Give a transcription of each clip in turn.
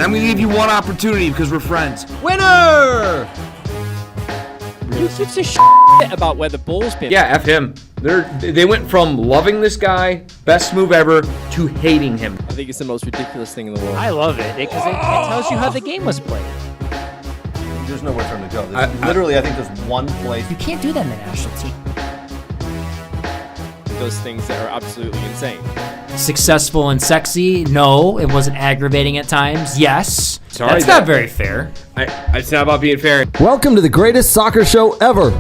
And I'm going to give you one opportunity because we're friends. Winner! Who gives a shit about where the ball's been? Yeah, F him. They went from loving this guy, best move ever, to hating him. I think it's the most ridiculous thing in the world. I love it because it tells you how the game was played. There's nowhere for him to go. I think there's one place. You can't do that in the national team. Those things that are absolutely insane. Successful and sexy? No. It wasn't aggravating at times? Yes. Sorry, That's not very fair. It's not about being fair. Welcome to the greatest soccer show ever.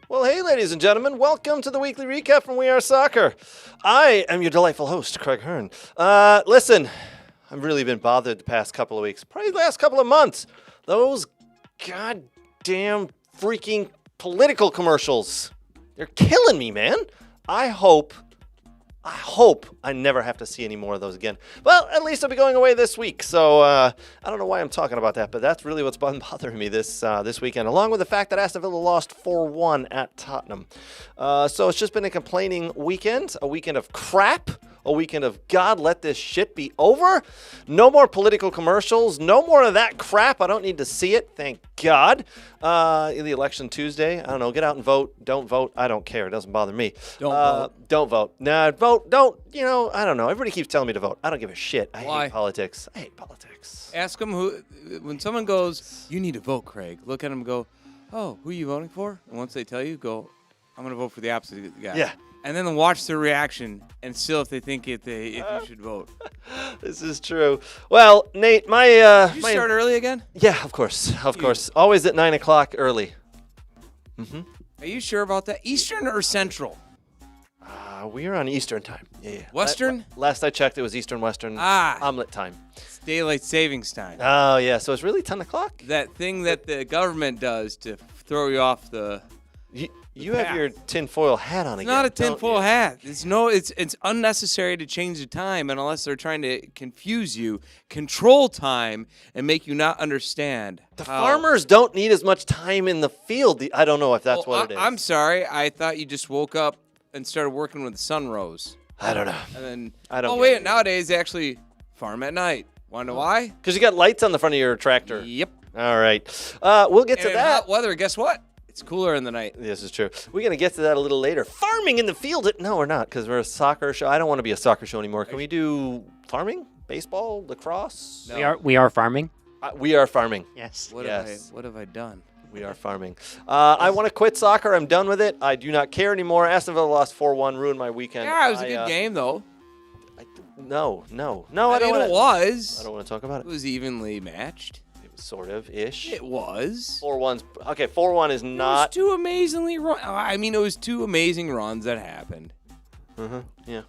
Well, hey, ladies and gentlemen, welcome to the weekly recap from We Are Soccer. I am your delightful host, Craig Hearn. Listen, I've really been bothered the past couple of weeks, probably the last couple of months. Those goddamn freaking political commercials. They're killing me, man. I hope I never have to see any more of those again. Well, at least I'll be going away this week, so I don't know why I'm talking about that, but that's really what's been bothering me this weekend, along with the fact that Aston Villa lost 4-1 at Tottenham. So it's just been a complaining weekend, a weekend of crap, a weekend of God, let this shit be over. No more political commercials, no more of that crap. I don't need to see it, thank God. The election Tuesday, I don't know, get out and vote. Don't vote, I don't care, it doesn't bother me. Don't vote. Nah, vote, don't, I don't know. Everybody keeps telling me to vote. I don't give a shit. I hate politics. Ask them when someone goes, you need to vote, Craig, look at them and go, oh, who are you voting for? And once they tell you, go, I'm going to vote for the opposite guy. Yeah. And then watch their reaction and still if they think if you should vote. This is true. Well, Nate, Did you start early again? Yeah, of course. Always at 9 o'clock early. Mm-hmm. Are you sure about that? Eastern or Central? We're on Eastern time. Yeah. Western? Last I checked, it was Eastern Western omelet time. It's daylight savings time. Oh, yeah. So it's really 10 o'clock? That thing that the government does to throw you off the... You have your tinfoil hat on again. It's not a tinfoil hat. It's unnecessary to change the time, and unless they're trying to confuse you, control time, and make you not understand. The farmers don't need as much time in the field. I don't know if that's what it is. I'm sorry. I thought you just woke up and started working when the sun rose. I don't know. And then I don't. Oh wait, nowadays they actually farm at night. Want to know why? Because you got lights on the front of your tractor. Yep. All right. We'll get to and that. Hot weather. Guess what? It's cooler in the night. This is true. We're going to get to that a little later. Farming in the field? No, we're not, because we're a soccer show. I don't want to be a soccer show anymore. Can we do farming? Baseball? Lacrosse? No. We are farming. We are farming. Yes. What have I done? We are farming. I want to quit soccer. I'm done with it. I do not care anymore. Aston Villa lost 4-1, ruined my weekend. Yeah, it was a good game, though. No. I I don't mean, want it was. I don't want to talk about It was evenly matched. Sort of-ish. It was. 4-1's okay. 4-1 is not. It was two amazingly it was two amazing runs that happened. Yeah.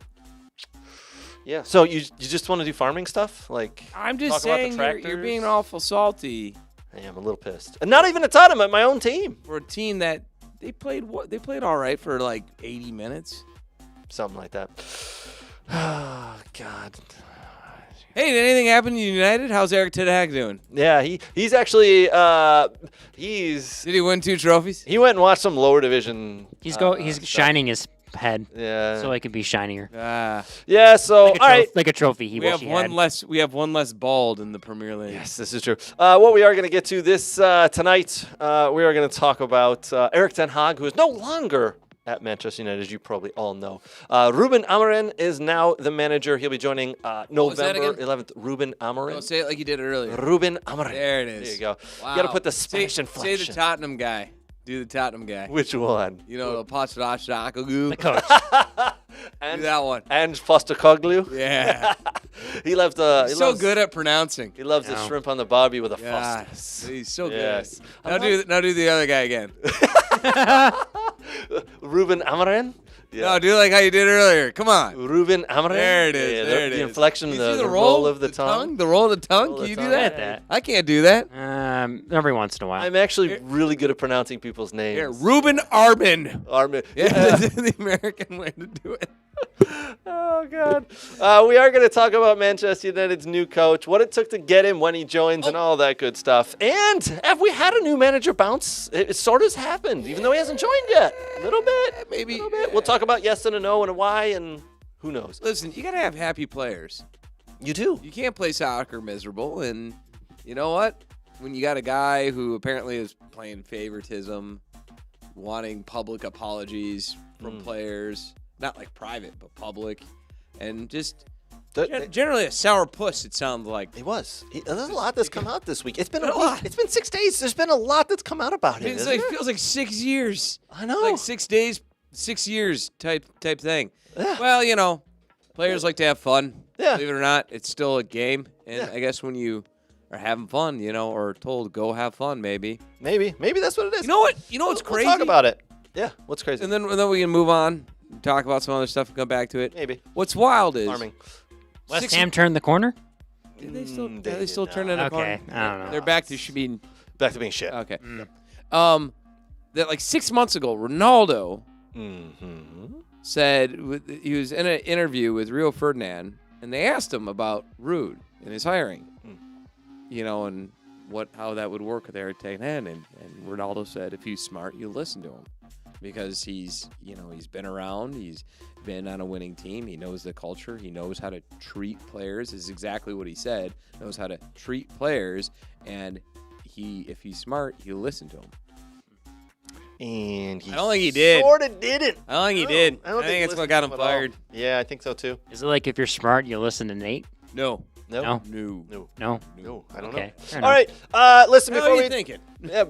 Yeah. So you just want to do farming stuff, like? I'm just talk saying about the you're being awful salty. I am a little pissed, and not even a Tottenham at my own team. For a team that they played all right for like 80 minutes, something like that. Oh God. Hey, did anything happen to United? How's Eric Ten Hag doing? Yeah, he's actually Did he win 2 trophies? He went and watched some lower division. He's shining his head. Yeah. So it can be shinier. Yeah. So all right. Like a trophy. We have one less bald in the Premier League. Yes, this is true. What we are going to get to this tonight, we are going to talk about Eric Ten Hag, who is no longer at Manchester United, as you probably all know. Rúben Amorim is now the manager. He'll be joining November 11th. Rúben Amorim. Oh, say it like you did earlier. Rúben Amorim. There it is. There you go. Wow. You got to put the Spanish inflection. Say the Tottenham guy. Do the Tottenham guy. Which one? You know, the Postecoglou. The coach. And, do that one. And Postecoglou. Yeah. He loves He's so good at pronouncing. He loves the shrimp on the barbie with a Fostis. He's so yes. good. Now do the other guy again. Rúben Amorim? Yeah. No, do like how you did earlier. Come on. Rúben Amorim? There it is. Yeah, there it the is. inflection, the roll of the tongue. The roll of the tongue? Can you do that? I can't do that. Every once in a while. I'm actually really good at pronouncing people's names. Here, Rúben Amorim. Amorim. Yeah, that's the American way to do it. Oh, God. We are going to talk about Manchester United's new coach, what it took to get him, when he joins, and all that good stuff. And have we had a new manager bounce? It sort of has happened, even though he hasn't joined yet. A little bit. Maybe. A little bit. We'll talk about yes and a no and a why, and who knows. Listen, you got to have happy players. You do. You can't play soccer miserable. And you know what? When you got a guy who apparently is playing favoritism, wanting public apologies from players, not like private, but public, and just generally a sour puss, it sounds like. He was. There's a lot that's come out this week. It's been a week. It's been 6 days. There's been a lot that's come out about him. It feels like 6 years. I know. Like 6 days, 6 years type thing. Yeah. Well, players like to have fun. Yeah. Believe it or not, it's still a game. And Yeah. I guess when you are having fun, or told go have fun, maybe. Maybe that's what it is. You know what? You know what's crazy? We'll talk about it. Yeah. What's crazy? And then we can move on, talk about some other stuff, and come back to it. Maybe. What's wild is Alarming. West Ham turned the corner? Did they still? They They did still turn in a corner. Okay, I don't know. They're back to being Back to being shit. okay. That like 6 months ago, Ronaldo said he was in an interview with Rio Ferdinand, and they asked him about Rude and his hiring, and how that would work there at Tottenham, and Ronaldo said, if he's smart, you listen to him, because he's been around, he's been on a winning team, he knows the culture, he knows how to treat players, is exactly what he said, knows how to treat players, and if he's smart, you listen to him. And I don't think he did. Sort of didn't. I don't think he did. I don't think it's he what got him listened to fired. Yeah, I think so too. Is it like if you're smart, you listen to Nate? No. No. No. No. No? No, I don't Okay. know. fair All enough. right. Listen, How before are we you thinking?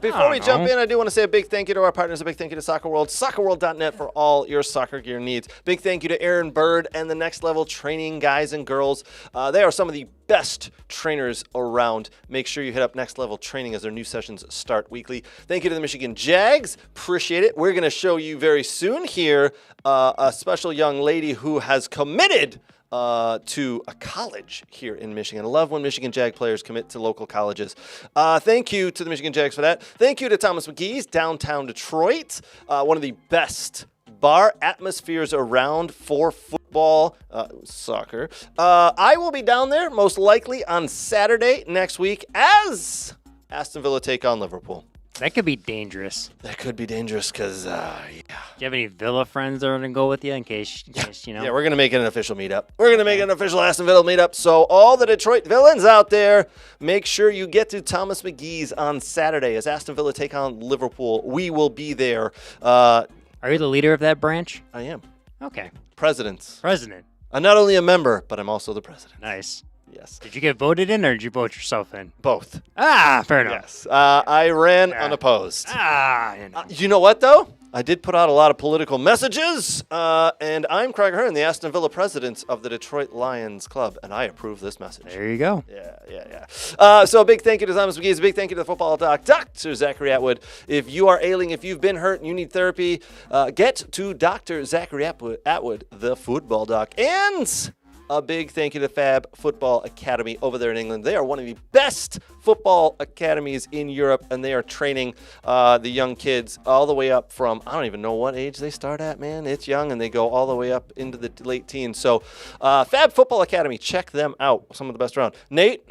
before we don't jump know. in, I do want to say a big thank you to our partners, a big thank you to Soccer World, soccerworld.net for all your soccer gear needs. Big thank you to Aaron Bird and the Next Level Training guys and girls. They are some of the best trainers around. Make sure you hit up Next Level Training as their new sessions start weekly. Thank you to the Michigan Jags. Appreciate it. We're going to show you very soon here a special young lady who has committed to a college here in Michigan. I love when Michigan Jag players commit to local colleges. Thank you to the Michigan Jags for that. Thank you to Thomas McGee's downtown Detroit, one of the best bar atmospheres around for football, soccer. I will be down there most likely on Saturday next week as Aston Villa take on Liverpool. That could be dangerous. That could be dangerous because, yeah. Do you have any Villa friends that are going to go with you in case you know? Yeah, we're going to make it an official meetup. We're going to make it an official Aston Villa meetup. So all the Detroit villains out there, make sure you get to Thomas McGee's on Saturday as Aston Villa take on Liverpool. We will be there. Are you the leader of that branch? I am. Okay. President. President. I'm not only a member, but I'm also the president. Nice. Yes. Did you get voted in or did you vote yourself in? Both. Fair enough. Yes. I ran unopposed. You know what, though? I did put out a lot of political messages, and I'm Craig Hearn, the Aston Villa president of the Detroit Lions Club, and I approve this message. There you go. Yeah. So a big thank you to Thomas McGee. A big thank you to the football doc, Dr. Zachary Atwood. If you are ailing, if you've been hurt and you need therapy, get to Dr. Zachary Atwood, the football doc. And a big thank you to Fab Football Academy over there in England. They are one of the best football academies in Europe, and they are training the young kids all the way up from, I don't even know what age they start at, man. It's young, and they go all the way up into the late teens. So Fab Football Academy, check them out. Some of the best around. Nate,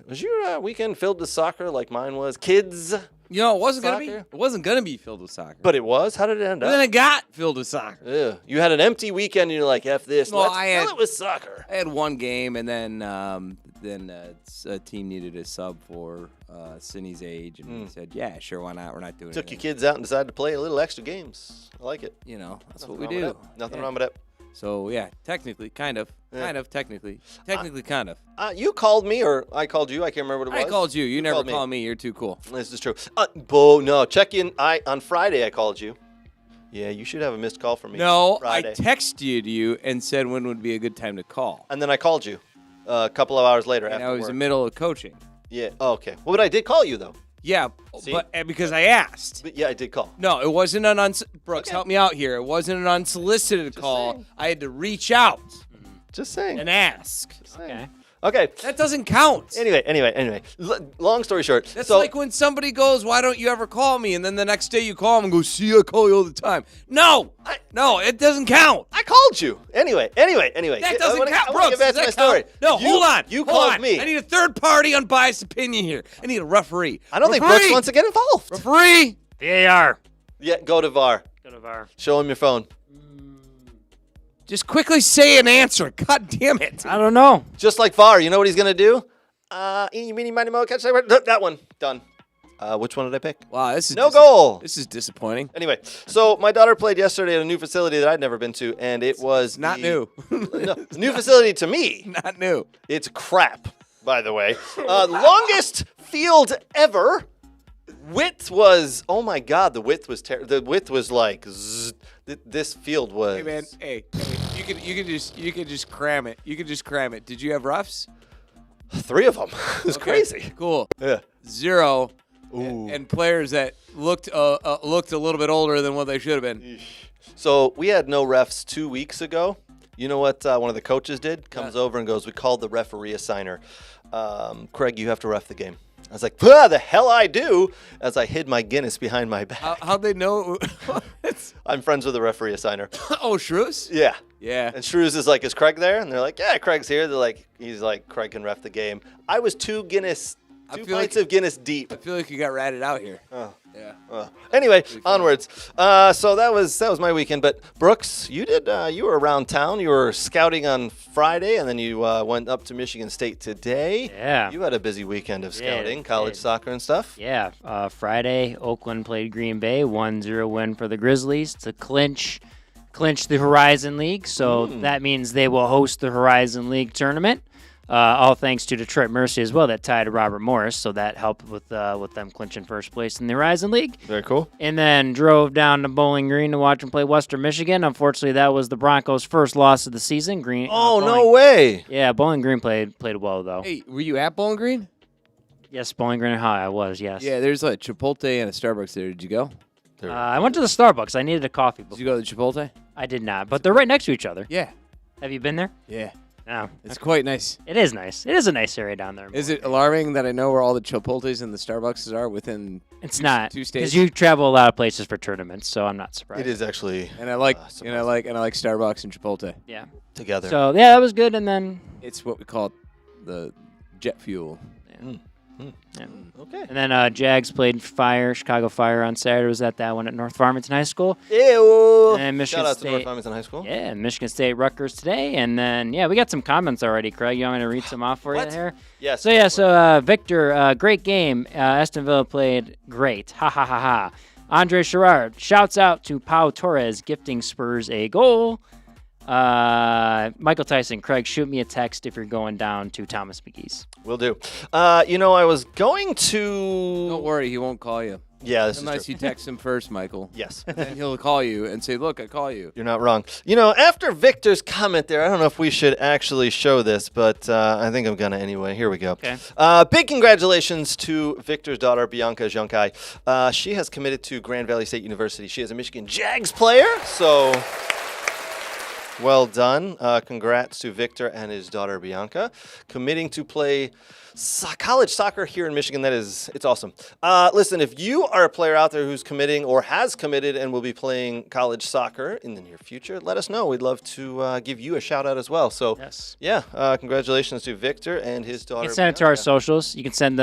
was your weekend filled with soccer like mine was? Kids? It wasn't Soccer? gonna be filled with soccer. But it was? How did it end And then up? it got filled with soccer. Yeah. You had an empty weekend, and you're like, F this. Well, Let's I fill had- it with soccer. I had one game, and then a team needed a sub for Cindy's age, and we said, yeah, sure, why not? We're not doing Took your anything. kids out and decided to play a little extra games. I like it. That's Nothing what we wrong do. with that. Nothing Yeah. wrong with that. So, yeah, technically, kind of, technically, kind of. You called me, or I called you. I can't remember what it I was. called you. You never called me. call me. You're too cool. This is true. No. Check in. On Friday, I called you. Yeah, you should have a missed call from me. No, Friday. I texted you and said when would be a good time to call. And then I called you a couple of hours later And after I was work. in the middle of coaching. Yeah. Oh, okay. Well, but I did call you, though. Yeah, See? but because I asked. But yeah, I did call. No, it wasn't an Brooks, help me out here. It wasn't an unsolicited call. saying. I had to reach out Just saying. and ask. Just saying. Okay. Okay. That doesn't count. Anyway. Long story short. That's like when somebody goes, "Why don't you ever call me?" And then the next day you call them and go, "See, I call you all the time." No, it doesn't count. I called you. Anyway. That doesn't count, I Brooks. want to get back Does to my that story. count? No, hold on. You Hold called on. me. I need a third-party unbiased opinion here. I need a referee. I don't think Brooks wants to get involved. Referee. VAR. Yeah, go to VAR. Go to VAR. Show him your phone. Just quickly say an answer. God damn it. I don't know. Just like VAR, you know what he's going to do? Eeny, meeny, miny, moe, catch that one. Done. Which one did I pick? Wow, this is No goal. This is disappointing. Anyway, so my daughter played yesterday at a new facility that I'd never been to, and it was Not new. No, new facility to me. Not new. It's crap, by the way. Longest field ever. Width was, oh my God, the width was the width was like this field was. Hey man, hey, you could just cram it. You could just cram it. Did you have roughs? 3 of them. It was Okay, crazy. Cool. Yeah. 0. Ooh. And players that looked a little bit older than what they should have been. So we had no refs 2 weeks ago. You know what one of the coaches did? Comes over and goes, "We called the referee assigner. Craig, you have to ref the game." I was like, the hell I do, as I hid my Guinness behind my back. How'd they know? I'm friends with the referee assigner. Oh, Shrews? Yeah. Yeah. And Shrews is like, "Is Craig there?" And they're like, "Yeah, Craig's here." They're like, he's like, "Craig can ref the game." I was 2 pints of Guinness deep. I feel like you got ratted out here. Oh. Yeah. Anyway, onwards. So that was my weekend. But Brooks, you were around town. You were scouting on Friday, and then you went up to Michigan State today. Yeah. You had a busy weekend of scouting, I college did. soccer and stuff. Yeah. Friday, Oakland played Green Bay. 1-0 win for the Grizzlies to clinch the Horizon League. So that means they will host the Horizon League tournament. All thanks to Detroit Mercy as well, that tied Robert Morris, so that helped with them clinching first place in the Horizon League. Very cool. And then drove down to Bowling Green to watch them play Western Michigan. Unfortunately, that was the Broncos' first loss of the season. No way. Yeah, Bowling Green played well though. Hey, were you at Bowling Green? Yes, Bowling Green High, I was. Yes. Yeah, there's a Chipotle and a Starbucks there. Did you go? I went to the Starbucks. I needed a coffee. Did you go to the Chipotle? I did not, but they're right next to each other. Yeah. Have you been there? Yeah. No. It's quite nice. It is nice. It is a nice area down there. Is it alarming that I know where all the Chipotles and the Starbucks are within It's not. 2 states? Because you travel a lot of places for tournaments, so I'm not surprised. It is actually. And I like surprising. and I like Starbucks and Chipotle. Yeah. Together. So, yeah, that was good. And then, It's what we call the jet fuel. yeah. Okay. And then Jags played Chicago Fire on Saturday. Was at that one at North Farmington High School. Ew. And Michigan Shout out State. to North Farmington High School. Yeah, and Michigan State Rutgers today. And then, we got some comments already, Craig. You want me to read some off for What? you here? Yes. So, Victor, great game. Aston Villa played great. Ha, ha, ha, ha. Andre Sherrard shouts out to Pau Torres, gifting Spurs a goal. Michael Tyson, Craig, shoot me a text if you're going down to Thomas McGee's. Will do. I was going to. Don't worry, he won't call you. Yeah, this Unless is true. you text him first, Michael. Yes. Then he'll call you and say, "Look, I call you." You're not wrong. After Victor's comment there, I don't know if we should actually show this, but I think I'm going to anyway. Here we go. Okay. Big congratulations to Victor's daughter, Bianca Junkai. She has committed to Grand Valley State University. She is a Michigan Jags player, so well done. Congrats to Victor and his daughter, Bianca, committing to play college soccer here in Michigan. It's awesome. Listen, if you are a player out there who's committing or has committed and will be playing college soccer in the near future, let us know. We'd love to give you a shout out as well. So, Yes. congratulations to Victor and his daughter. You can send it to our Bianca. socials. You can send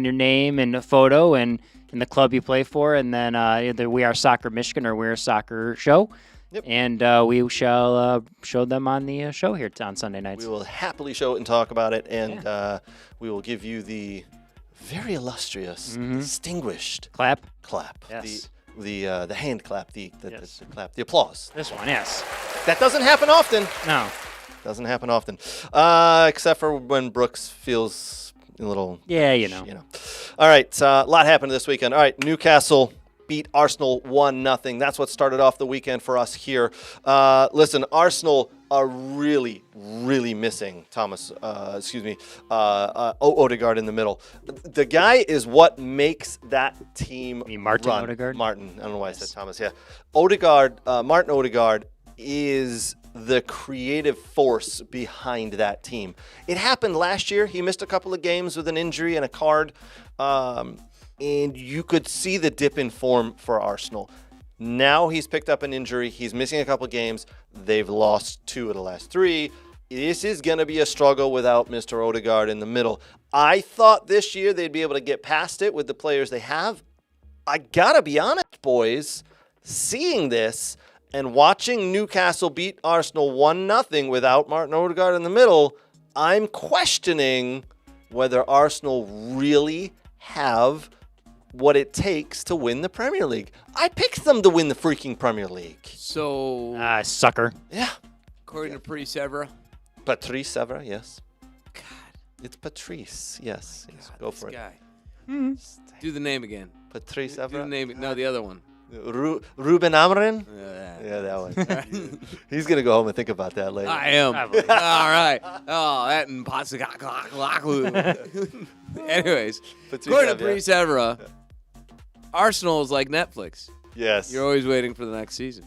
your name and a photo and the club you play for, and then either We Are Soccer Michigan or We Are Soccer Show. Yep. And we shall show them on the show here on Sunday nights. We will happily show it and talk about it, and we will give you the very illustrious, distinguished Clap. clap. Yes. The hand clap, Yes. the clap, the applause. This one, yes. That doesn't happen often. No. Doesn't happen often, except for when Brooks feels a little. Yeah, you know. All right, a lot happened this weekend. All right, Newcastle beat Arsenal 1-0. That's what started off the weekend for us here. Listen, Arsenal are really, really missing Odegaard in the middle. The guy is what makes that team You mean Martin run. Odegaard? Martin. I don't know why I said Thomas. Yeah. Martin Odegaard is the creative force behind that team. It happened last year. He missed a couple of games with an injury and a card, and you could see the dip in form for Arsenal. Now he's picked up an injury. He's missing a couple of games. They've lost 2 of the last 3. This is going to be a struggle without Mr. Odegaard in the middle. I thought this year they'd be able to get past it with the players they have. I got to be honest, boys, seeing this and watching Newcastle beat Arsenal 1-0 without Martin Odegaard in the middle, I'm questioning whether Arsenal really have what it takes to win the Premier League. I picked them to win the freaking Premier League. So, Sucker. Yeah. according to Pre-Severa. Patrice Evra, yes. God. It's Patrice, yes. Go for it. Guy. Do the name again. Patrice Do the Evra? name. No, the other one. Rúben Amorim? Yeah, Yeah, that one. He's going to go home and think about that later. I am. All right. Oh, that and Anyways, according to Pre-Severa, Arsenal is like Netflix. Yes. You're always waiting for the next season.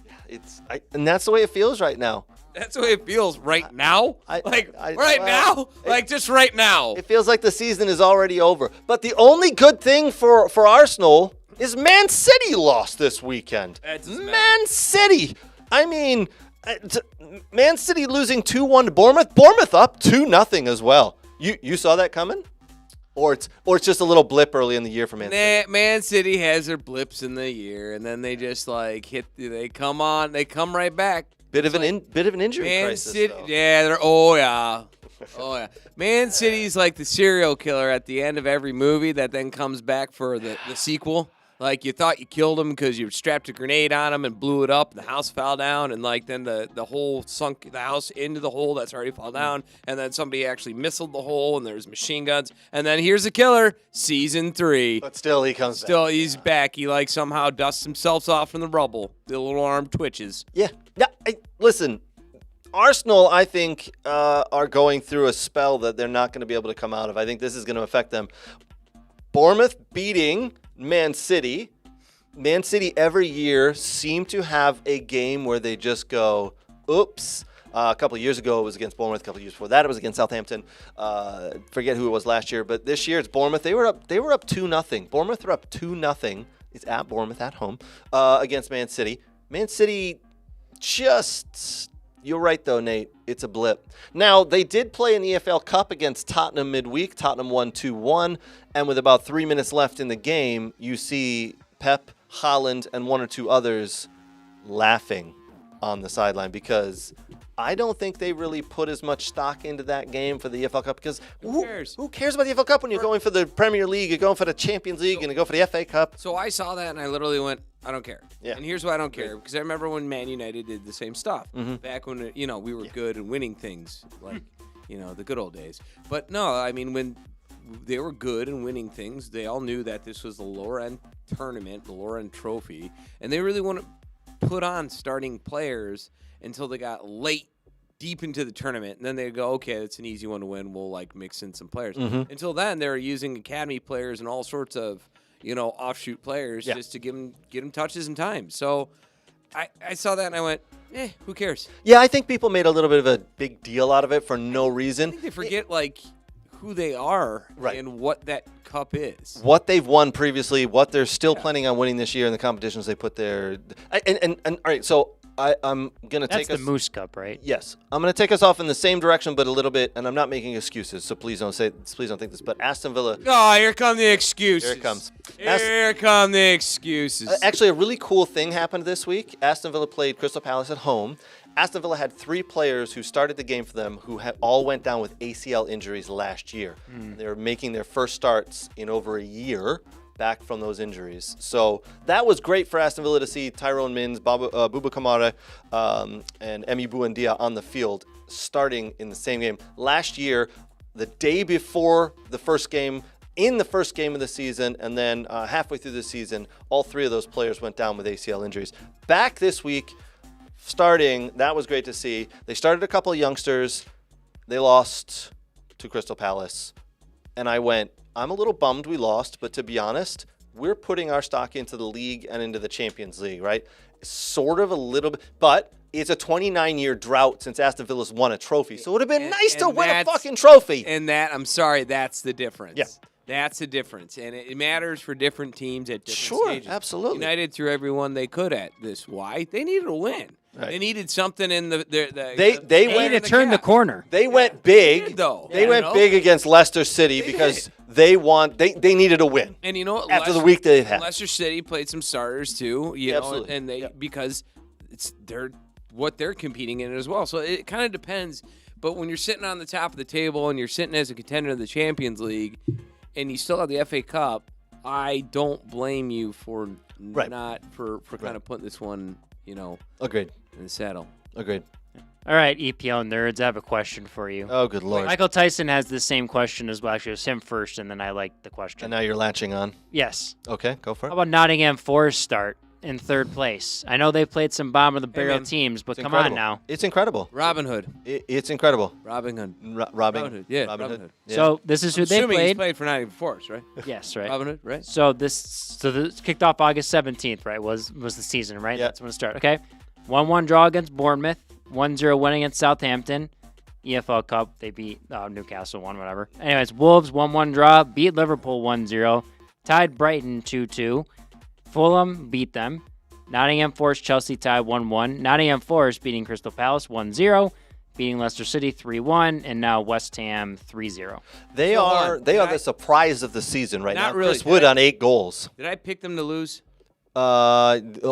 And that's the way it feels right now. That's the way it feels right now. Well, now? Just right now. It feels like the season is already over. But the only good thing for Arsenal is Man City lost this weekend. Man City. I mean, Man City losing 2-1 to Bournemouth. Bournemouth up 2-0 as well. You saw that coming? Or it's just a little blip early in the year for Man City. Man City has their blips in the year, and then they just they come right back. Bit of an injury Man crisis. City, though. yeah, oh yeah. Man City's like the serial killer at the end of every movie that then comes back for the sequel. Like, you thought you killed him because you strapped a grenade on him and blew it up, and the house fell down, and then the hole sunk the house into the hole that's already fell down, and then somebody actually missiled the hole, and there's machine guns, and then here's the killer, season 3. But still, he comes back. Still, he's back. He somehow dusts himself off from the rubble. The little arm twitches. Yeah. Listen, Arsenal, I think, are going through a spell that they're not going to be able to come out of. I think this is going to affect them. Bournemouth beating Man City. Man City every year seem to have a game where they just go, oops. A couple of years ago, it was against Bournemouth. A couple of years before that, it was against Southampton. Forget who it was last year, but this year it's Bournemouth. They were up 2-0. Bournemouth were up 2-0. It's at Bournemouth at home against Man City. Man City you're right though, Nate. It's a blip. Now, they did play in the EFL Cup against Tottenham midweek. Tottenham won 2-1. And with about 3 minutes left in the game, you see Pep, Haaland, and one or two others laughing on the sideline because I don't think they really put as much stock into that game for the EFL Cup because Who cares? Who cares about the EFL Cup when you're going for the Premier League, you're going for the Champions League, and you go for the FA Cup? So I saw that and I literally went, I don't care. Yeah. And here's why I don't care. Because I remember when Man United did the same stuff. Mm-hmm. Back when, we were good and winning things. Like, the good old days. But no, I mean, when they were good and winning things, they all knew that this was the lower-end tournament, the lower-end trophy. And they really want to put on starting players until they got late, deep into the tournament. And then they go, okay, that's an easy one to win. We'll, mix in some players. Mm-hmm. Until then, they were using academy players and all sorts of offshoot players just to get them touches and time. So I saw that and I went, who cares? Yeah, I think people made a little bit of a big deal out of it for no reason. I think they forget, who they are Right. and what that cup is. What they've won previously, what they're still planning on winning this year in the competitions they put there. And all right, so I'm going to take us. That's the Moose Cup, right? Yes. I'm going to take us off in the same direction, but a little bit, and I'm not making excuses, so please don't think this, but Aston Villa. Oh, here come the excuses. Here it comes. Here come the excuses. Actually, a really cool thing happened this week. Aston Villa played Crystal Palace at home. Aston Villa had 3 players who started the game for them who all went down with ACL injuries last year. They were making their first starts in over a year back from those injuries. So that was great for Aston Villa to see Tyrone Mings, Bouba Kamara, and Emi Buendia on the field starting in the same game. Last year, the day before the first game, in the first game of the season, and then halfway through the season, all 3 of those players went down with ACL injuries. Back this week, starting, that was great to see. They started a couple of youngsters. They lost to Crystal Palace. And I went, I'm a little bummed we lost, but to be honest, we're putting our stock into the league and into the Champions League, right? Sort of a little bit, but it's a 29-year drought since Aston Villa's won a trophy. So it would have been nice to and win a that's- fucking trophy. And I'm sorry, that's the difference. Yeah. That's the difference. And it matters for different teams at different Sure, stages. absolutely. United threw everyone they could at this. Why? They needed a win. Right. They needed something in the They They went need to turn the cap. corner. They went big. did, though. They Yeah, went you know? big against Leicester City because they needed a win. And you know what? After the week they've had. Leicester City played some starters too, you know, Absolutely. and they because it's what they're competing in as well. So it kind of depends. But when you're sitting on the top of the table and you're sitting as a contender in the Champions League, and you still have the FA Cup, I don't blame you for not for kind of putting this one, you know, Agreed. in the saddle. Agreed. All right, EPL nerds, I have a question for you. Oh, good Lord. Michael Tyson has the same question as well. Actually, it was him first, and then I liked the question. And now you're latching on. Yes. Okay, go for How it. about Nottingham Forest start in third place? I know they've played some bottom of the barrel man. teams, but It's come incredible. on now. It's incredible. Robin Hood. It's incredible. Robin Hood. Robin Hood. Yeah, Robin Robin Hood. Hood. Yeah. So this is who they Assuming he's played. played for Nottingham Forest, right? Yes, right. Robin Hood, right? So this kicked off August 17th, right? Was the season, right? Yeah. That's when it started. Okay. 1-1 draw against Bournemouth. 1-0 win against Southampton. EFL Cup, they beat Newcastle 1, whatever. Anyways, Wolves 1-1 draw, beat Liverpool 1-0, tied Brighton 2-2. Fulham beat them. Nottingham Forest, Chelsea tied 1-1. Nottingham Forest beating Crystal Palace 1-0, beating Leicester City 3-1, and now West Ham 3-0. They Hold are on. the surprise of the season right Not now. really. Chris Wood on 8 goals. Did I pick them to lose? Yeah, Did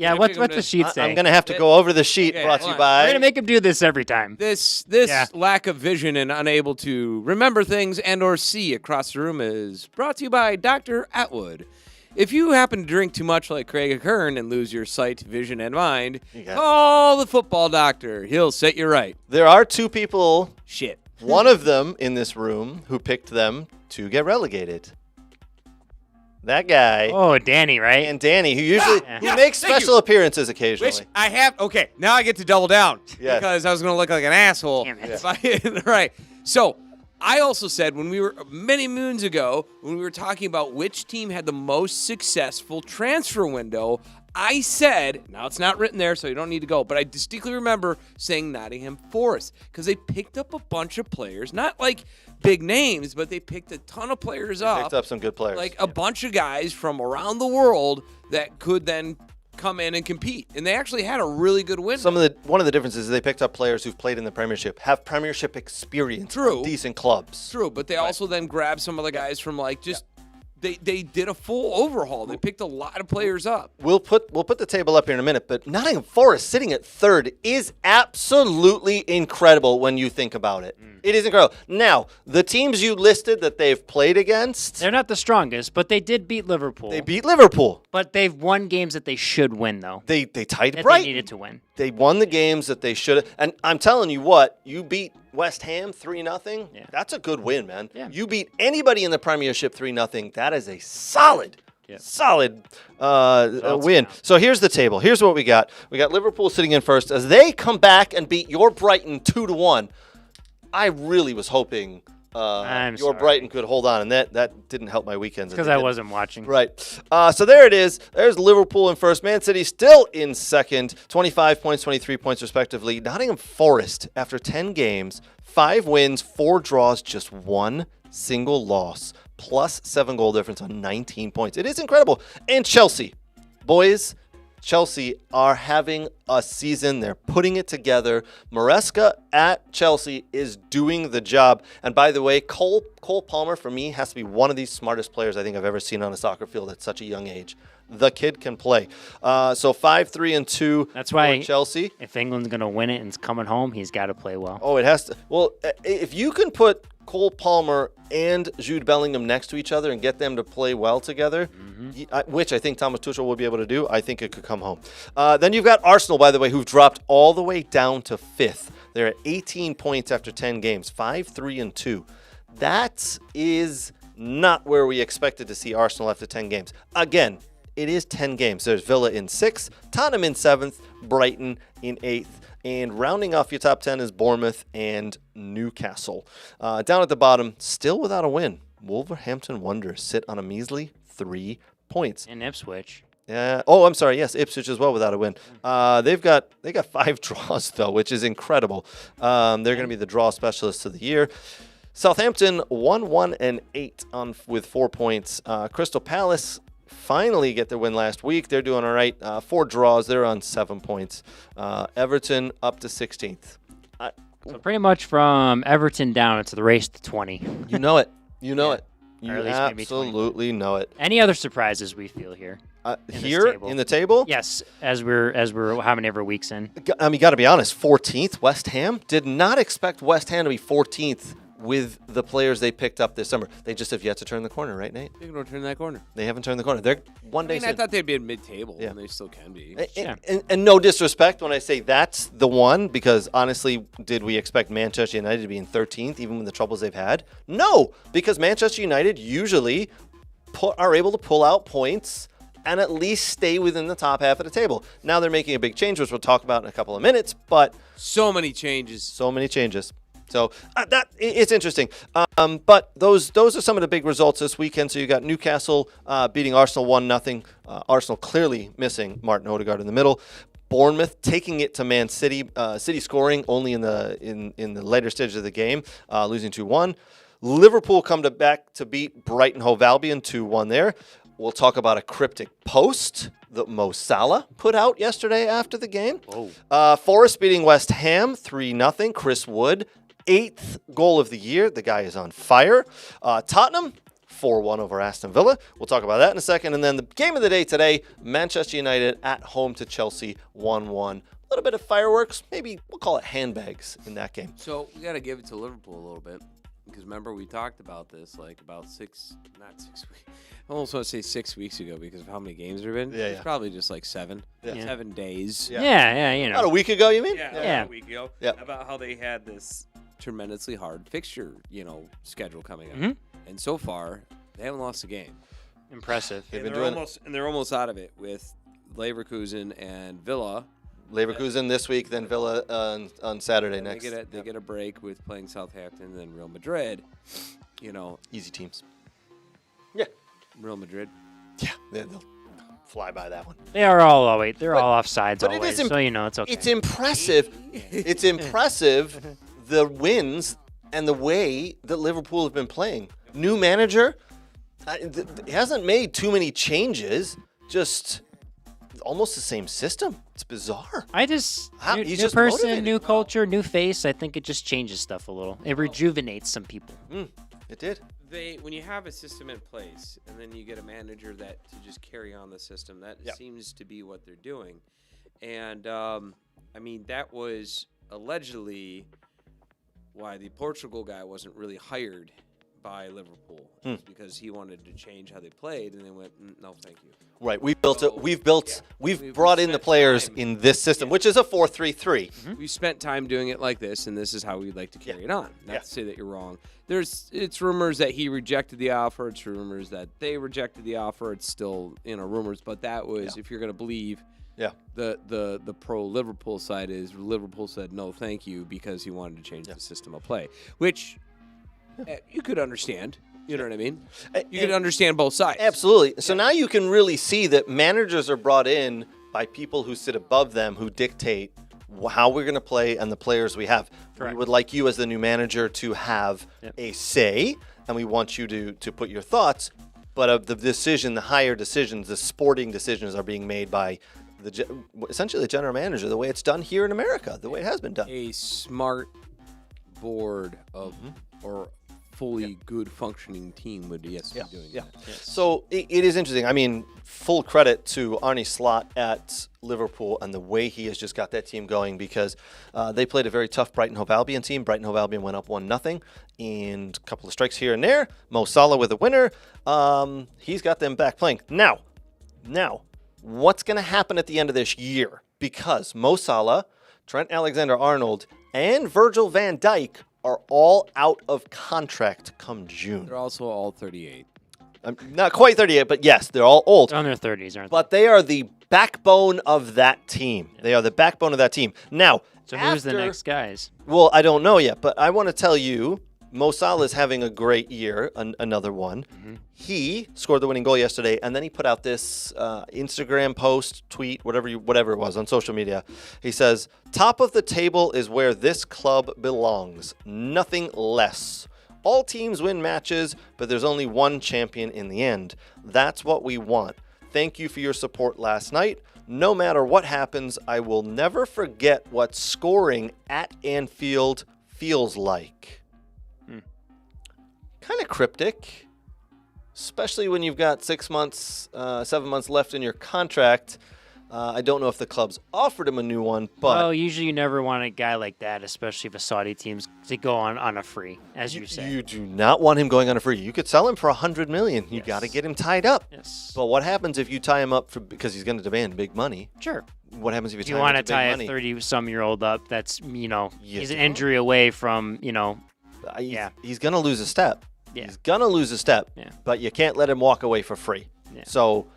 I what's pick 'em the to- sheet say? I'm going to have to go over the sheet Okay, brought to hold you on. We're by. gonna make him do this every time. This Yeah. lack of vision and unable to remember things and or see across the room is brought to you by Dr. Atwood. If you happen to drink too much like Craig Ahern and lose your sight, vision, and mind, got it. call the football doctor. He'll set you right. There are 2 people, Shit. one of them in this room, who picked them to get relegated. That guy Oh, Danny, right? and Danny, who usually Yeah. who Yeah, makes thank special appearances occasionally. Which I have. Okay, now I get to double down Yes. because I was going to look like an asshole. Damn it. if I- right. So I also said when we were many moons ago, when we were talking about which team had the most successful transfer window, I said, now it's not written there, so you don't need to go, but I distinctly remember saying Nottingham Forest because they picked up a bunch of players, not like big names, but they picked a ton of players Picked up some good players. like a bunch of guys from around the world that could then come in and compete. And they actually had a really good win. One of the differences is they picked up players who've played in the Premiership, have Premiership experience, True. on decent clubs. True, but they also then grabbed some of the guys from like just they did a full overhaul. They picked a lot of players up. We'll put the table up here in a minute, but Nottingham Forest sitting at 3rd is absolutely incredible when you think about it. It is incredible. Now, the teams you listed that they've played against, They're not the strongest, but they did beat Liverpool. they beat Liverpool. But they've won games that they should win, though. They tied That Brighton. they needed to win. They won the games that they should have. And I'm telling you what, you beat West Ham 3-0. Yeah. That's a good win, man. Yeah. You beat anybody in the Premiership 3-0. That is a solid win. count. So here's the table. Here's what we got. We got Liverpool sitting in first as they come back and beat your Brighton 2-1. I really was hoping I'm your sorry. Brighton could hold on, and that didn't help my weekends. Because I wasn't watching. Right. So there it is. There's Liverpool in first. Man City still in second. 25 points, 23 points respectively. Nottingham Forest, after 10 games, 5 wins, 4 draws, just 1 single loss, plus 7 goal difference on 19 points. It is incredible. And Chelsea. Boys, Chelsea are having a season. They're putting it together. Maresca at Chelsea is doing the job. And by the way, Cole Palmer, for me, has to be one of the smartest players I think I've ever seen on a soccer field at such a young age. The kid can play. So 5-3-2 That's why for Chelsea. If England's going to win it and it's coming home, he's got to play well. Oh, it has to. Well, if you can put Cole Palmer and Jude Bellingham next to each other and get them to play well together, which I think Thomas Tuchel will be able to do, I think it could come home. Then you've got Arsenal, by the way, who've dropped all the way down to 5th. They're at 18 points after 10 games, 5-3-2. That is not where we expected to see Arsenal after 10 games. Again, it is 10 games. There's Villa in 6th, Tottenham in 7th, Brighton in 8th. And rounding off your top 10 is Bournemouth and Newcastle. Down at the bottom, still without a win, Wolverhampton Wanderers sit on a measly 3 points. And Ipswich. Yeah. Oh, I'm sorry. Yes, Ipswich as well without a win. They got 5 draws though, which is incredible. They're going to be the draw specialists of the year. Southampton 1-1-8 with 4 points. Crystal Palace finally get their win last week. They're doing all right. 4 draws. They're on 7 points. Everton up to 16th. So pretty much from Everton down, it's the race to 20. You know it. You know it. You Or at least maybe 20. absolutely know it. Any other surprises we feel here? Here in the table? Yes, as we're how many ever weeks in? I mean, got to be honest. 14th, West Ham. Did not expect West Ham to be 14th with the players they picked up this summer. They just have yet to turn the corner, right, Nate? They're going to turn that corner. They haven't turned the corner. They're one day. I thought they'd be in mid-table, Yeah. and they still can be. And no disrespect when I say that's the one, because honestly, did we expect Manchester United to be in 13th, even with the troubles they've had? No, because Manchester United usually are able to pull out points and at least stay within the top half of the table. Now they're making a big change, which we'll talk about in a couple of minutes, but So many changes. so many changes. So it's interesting. But those are some of the big results this weekend. So you got Newcastle beating Arsenal 1-0. Arsenal clearly missing Martin Odegaard in the middle. Bournemouth taking it to Man City. City scoring only in the later stages of the game, losing 2-1. Liverpool come back to beat Brighton Hove Albion 2-1 there. We'll talk about a cryptic post that Mo Salah put out yesterday after the game. Forest beating West Ham 3-0. Chris Wood, 8th goal of the year. The guy is on fire. Tottenham 4-1 over Aston Villa. We'll talk about that in a second. And then the game of the day today, Manchester United at home to Chelsea 1-1. A little bit of fireworks. Maybe we'll call it handbags in that game. So we got to give it to Liverpool a little bit. Because remember, we talked about this like about not 6 weeks. I almost want to say 6 weeks ago because of how many games there have been. Yeah, It's yeah. probably just like 7. Yeah. 7 days. Yeah, you About a know. week ago, you mean? Yeah. A week ago. Yeah. About how they had this tremendously hard fixture, schedule coming up. Mhm. And so far, they haven't lost a game. Impressive. They've And been doing they're almost out of it with Leverkusen and Villa. Leverkusen this week, then Villa on Saturday And next. They get a break with playing Southampton, then Real Madrid. Easy teams. Yeah. Real Madrid. Yeah. They'll fly by that one. They are all always. They're all offsides but it always, is so it's okay. It's impressive. It's impressive the wins and the way that Liverpool have been playing. New manager, hasn't made too many changes. Just almost the same system. It's bizarre. I just new he's just person, motivated. new culture, new face. I think it just changes stuff a little. It rejuvenates some people. It did. When you have a system in place and then you get a manager that to just carry on the system, that seems to be what they're doing. And that was allegedly why the Portugal guy wasn't really hired by Liverpool. It's because he wanted to change how they played, and they went, no, thank you. Right. We've We've brought in the spent players time. in this system, which is a 4-3-3. We spent time doing it like this, and this is how we'd like to carry it on. Not Yeah. to say that you're wrong. It's rumors that he rejected the offer. It's rumors that they rejected the offer. It's still rumors, but that was if you're going to believe. Yeah. The pro Liverpool side is Liverpool said no, thank you, because he wanted to change the system of play, which you could understand. You know what I mean? You could understand both sides. Absolutely. So now you can really see that managers are brought in by people who sit above them, who dictate how we're going to play and the players we have. Correct. We would like you as the new manager to have a say, and we want you to put your thoughts. But of the decision, the higher decisions, the sporting decisions are being made by essentially the general manager, the way it's done here in America, the way it has been done. A smart board of or fully good functioning team would be doing that. So it is interesting. I mean, full credit to Arne Slot at Liverpool and the way he has just got that team going, because they played a very tough Brighton Hove Albion team. Brighton Hove Albion went up 1-0, and a couple of strikes here and there. Mo Salah with a winner. He's got them back playing. Now, what's going to happen at the end of this year? Because Mo Salah, Trent Alexander-Arnold, and Virgil van Dijk are all out of contract come June. They're also all 38. Not quite 38, but yes, they're all old. They're on their 30s, aren't But they are the backbone of that team. They are the backbone of that team. Now, they? So who's the next guys? Well, I don't know yet, but I want to tell you Mo Salah is having a great year, another one. He scored the winning goal yesterday, and then he put out this Instagram post, tweet, whatever it was on social media. He says, "Top of the table is where this club belongs. Nothing less. All teams win matches, but there's only one champion in the end. That's what we want. Thank you for your support last night. No matter what happens, I will never forget what scoring at Anfield feels like." Kind of cryptic, especially when you've got 7 months left in your contract. I don't know if the club's offered him a new one, but Well, usually you never want a guy like that, especially if a Saudi team's to go on a free, as you say. you do not want him going on a free. You could sell him for $100 million. You Yes. got to get him tied up. Yes. But what happens if you tie him up because he's going to demand big money? Sure. What happens if you If tie you him want up to to tie big a money? 30-some-year-old up, that's, Yes, he's an you injury away from, He's going to lose a step. Yeah. He's going to lose a step, Yeah. but you can't let him walk away for free. Yeah. So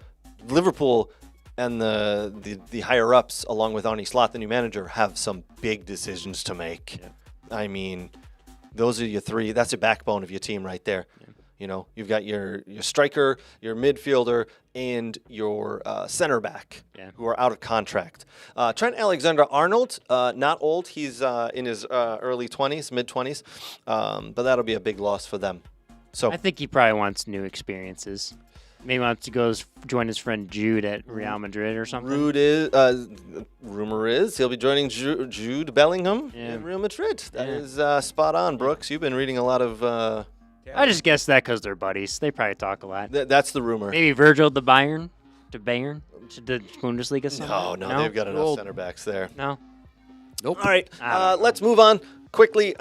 Liverpool and the higher-ups, along with Arne Slot, the new manager, have some big decisions to make. Yeah. I mean, those are your three. That's the backbone of your team right there. Yeah. You've got your striker, your midfielder, and your center back who are out of contract. Trent Alexander-Arnold, not old. He's in his early 20s, mid-20s, but that'll be a big loss for them. So I think he probably wants new experiences. Maybe wants to go join his friend Jude at Real Madrid or something. Rumor is he'll be joining Jude Bellingham Yeah. in Real Madrid. That Yeah. is spot on, Brooks. You've been reading a lot of. I just guessed that because they're buddies. They probably talk a lot. That's the rumor. Maybe Virgil to Bayern, to the Bundesliga. Somehow? No, they've got enough center backs there. No. Nope. All right, I don't know. let's move on quickly.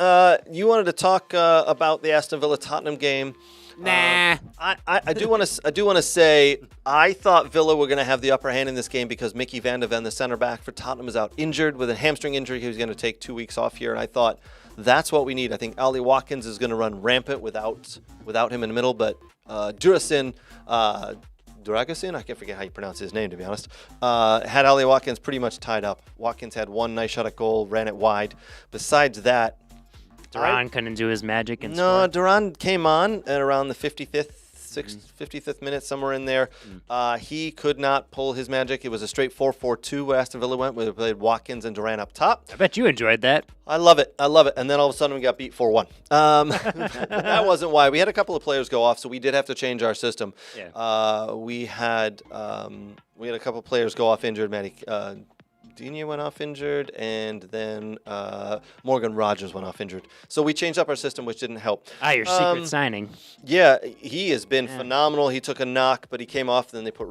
You wanted to talk about the Aston Villa Tottenham game. Nah. I do want to say I thought Villa were going to have the upper hand in this game because Mickey Van de Ven, the center back for Tottenham, is out injured with a hamstring injury. He was going to take 2 weeks off here, and I thought that's what we need. I think Ali Watkins is going to run rampant without him in the middle, but Durasin, I can't forget how you pronounce his name, to be honest, had Ali Watkins pretty much tied up. Watkins had one nice shot at goal, ran it wide. Besides that, Duran couldn't do his magic and no, score. Duran came on at around the 55th minute, somewhere in there. He could not pull his magic. It was a straight 4-4-2 where Aston Villa went, where they played Watkins and Duran up top. I bet you enjoyed that. I love it. And then all of a sudden we got beat 4-1. That wasn't why. We had a couple of players go off, so we did have to change our system. Yeah. We had a couple of players go off injured. Digne went off injured, and then Morgan Rogers went off injured. So we changed up our system, which didn't help. Your secret signing. Yeah, he has been phenomenal. He took a knock, but he came off, and then they put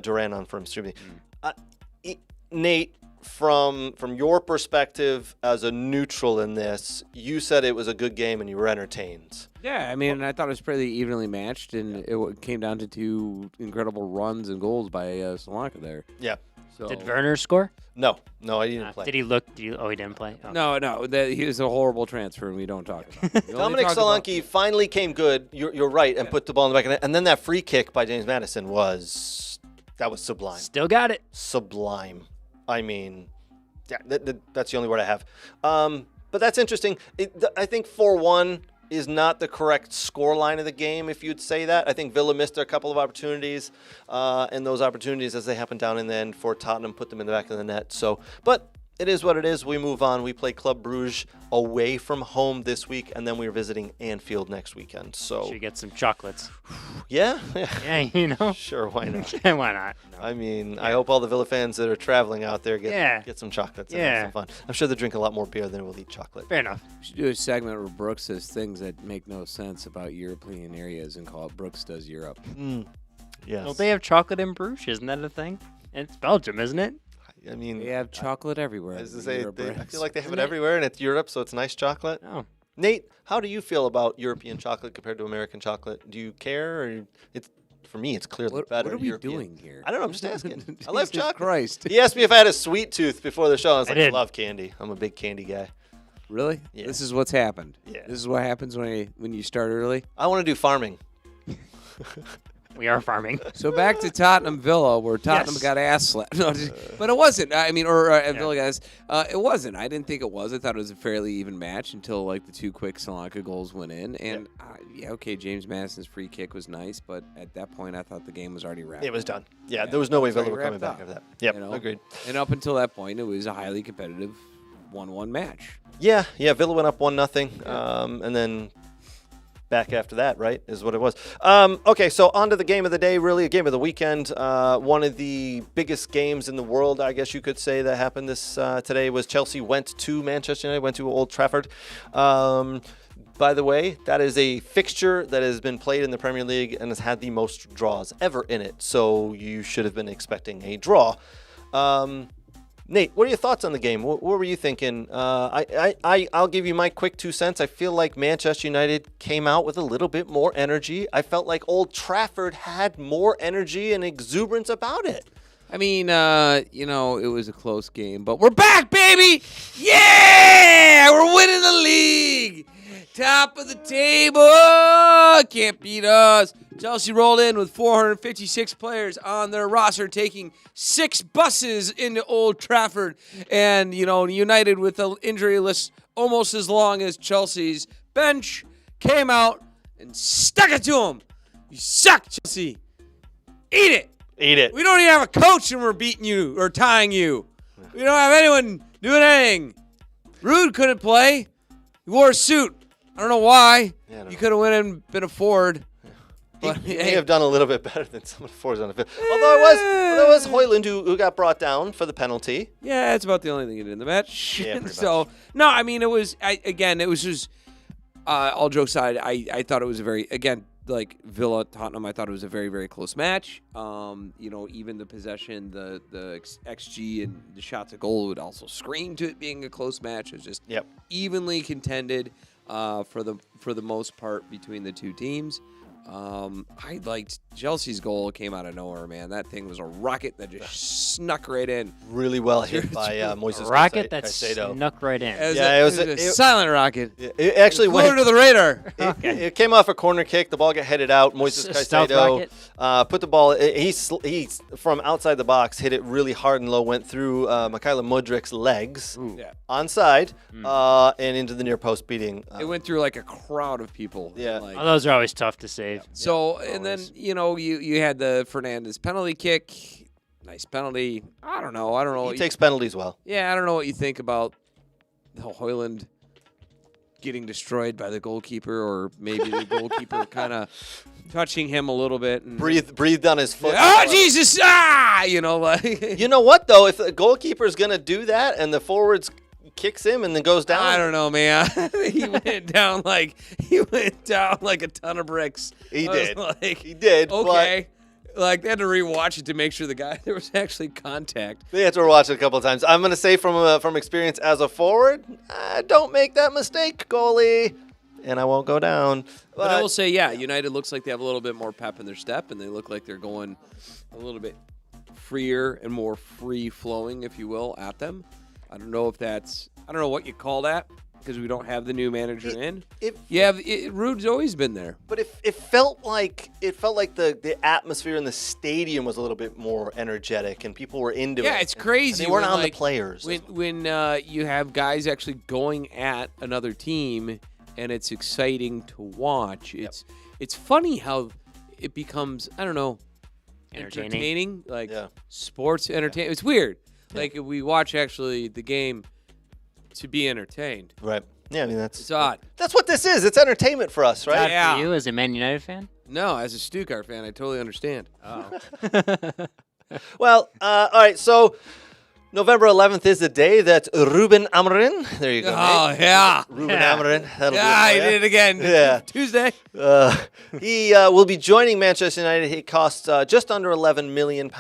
Duran on for him. Nate, from your perspective as a neutral in this, you said it was a good game and you were entertained. Yeah, I mean, I thought it was pretty evenly matched, and it came down to two incredible runs and goals by Sri Lanka there. Yeah. So, Did Werner score? No, he didn't play. Did he look? He didn't play? Oh. No, he was a horrible transfer, and we don't talk about it. We only Dominic talk about- Solanke finally came good. You're right, and put the ball in the back of the net. And then that free kick by James Maddison was sublime. Still got it. Sublime. I mean, yeah, that's the only word I have. But that's interesting. I think 4-1 is not the correct score line of the game, if you'd say that. I think Villa missed a couple of opportunities, and those opportunities, as they happened down in the end for Tottenham, put them in the back of the net. So, but it is what it is. We move on. We play Club Brugge away from home this week, and then we're visiting Anfield next weekend. So, Should get some chocolates. yeah. Yeah, Sure, why not? Why not? No. I mean, I hope all the Villa fans that are traveling out there get some chocolates and have some fun. I'm sure they drink a lot more beer than we'll eat chocolate. Fair enough. We should do a segment where Brooks says things that make no sense about European areas and call it Brooks Does Europe. Yes. Don't they have chocolate in Bruges? Isn't that a thing? It's Belgium, isn't it? I mean, They have chocolate everywhere. as I in say, Europe, I Brooks. feel like they have it everywhere, and it's Europe, so it's nice chocolate. No. Nate, how do you feel about European chocolate compared to American chocolate? Do you care? Or for me, it's clearly What better. are we European. doing here? I don't know. I'm just asking. I love Jesus chocolate. Christ. He asked me if I had a sweet tooth before the show. I was like, I did. love candy. I'm a big candy guy. Really? Yeah. This is what's happened. Yeah. This is what happens when you start early. I want to do farming. We are farming. So back to Tottenham Villa, where Tottenham Yes. got ass slapped. No, but it wasn't. I mean, Villa got ass. It wasn't. I didn't think it was. I thought it was a fairly even match until like the 2 quick Solanka goals went in. And okay, James Madison's free kick was nice, but at that point, I thought the game was already wrapped. It was done. Yeah, there was no way Villa were coming wrapped back up. after that. Yep, You know? agreed. And up until that point, it was a highly competitive 1-1 match. Yeah, Villa went up 1-0, and then back after that, right, is what it was. Okay, so on to the game of the day, really, a game of the weekend. One of the biggest games in the world, I guess you could say, that happened today was Chelsea went to Manchester United, went to Old Trafford. By the way, that is a fixture that has been played in the Premier League and has had the most draws ever in it, so you should have been expecting a draw. Nate, what are your thoughts on the game? What were you thinking? I'll give you my quick 2 cents. I feel like Manchester United came out with a little bit more energy. I felt like Old Trafford had more energy and exuberance about it. I mean, it was a close game, but we're back, baby! Yeah! We're winning the league! Top of the table! Can't beat us. Chelsea rolled in with 456 players on their roster, taking 6 buses into Old Trafford. And, United with an injury list almost as long as Chelsea's bench came out and stuck it to them. You suck, Chelsea. Eat it. Eat it. We don't even have a coach and we're beating you or tying you. We don't have anyone doing anything. Rude couldn't play. He wore a suit. I don't know why. Yeah, You could have went and been a forward. But He may have done a little bit better than some of the forwards on the field. Although it was Højlund who got brought down for the penalty. Yeah, that's about the only thing he did in the match. Yeah, pretty So, no, I mean, it was just, all jokes aside, I thought it was a very, again, like Villa, Tottenham, I thought it was a very, very close match. Even the possession, the XG and the shots at goal would also scream to it being a close match. It was just evenly contended for the most part between the two teams. I liked Chelsea's goal. Came out of nowhere, man. That thing was a rocket that just snuck right in. Really well hit by Moises Rocket that Caicedo. snuck right in. It was a silent rocket. It actually Flew went under the radar. It came off a corner kick. The ball got headed out. Moises Stealth Caicedo put the ball. He from outside the box hit it really hard and low. Went through Mykhailo Mudrik's legs, onside, and into the near post, beating. It went through like a crowd of people. Yeah. Like, Oh, those are always tough to save. so and then you had the Fernandes penalty kick. Nice penalty. I don't know. He takes penalties well. Yeah, I don't know what you think about Højlund getting destroyed by the goalkeeper, or maybe the goalkeeper kind of touching him a little bit. And, Breathed on his foot. oh, Jesus! Like. You know what though? If the goalkeeper's gonna do that and the forwards kicks him and then goes down, I don't know, man. He went down like a ton of bricks. He I was did. Like, He did. Okay. Like, they had to rewatch it to make sure there was actually contact. They had to watch it a couple of times. I'm gonna say from experience as a forward, don't make that mistake, goalie, and I won't go down. But I will say, United looks like they have a little bit more pep in their step, and they look like they're going a little bit freer and more free-flowing, if you will, at them. I don't know what you call that, because we don't have the new manager in. Rude's always been there. But it felt like the atmosphere in the stadium was a little bit more energetic and people were into it. Yeah, it's crazy. And they weren't when, on like, the players. When you have guys actually going at another team, and it's exciting to watch. It's funny how it becomes, I don't know, entertaining, like sports entertainment. It's weird. Like, if we watch actually the game to be entertained. Right. Yeah, I mean It's odd. that's what this is. It's entertainment for us, right? Yeah. For you as a Man United fan? No, as a Stuttgart fan, I totally understand. Oh. Well, all right. So November 11th is the day that Rúben Amorim. There you go. Oh, Nate. yeah. Rúben Amorim. That'll Yeah, do he it for ya. did it again. Yeah. Tuesday. He will be joining Manchester United. He costs just under £11 million.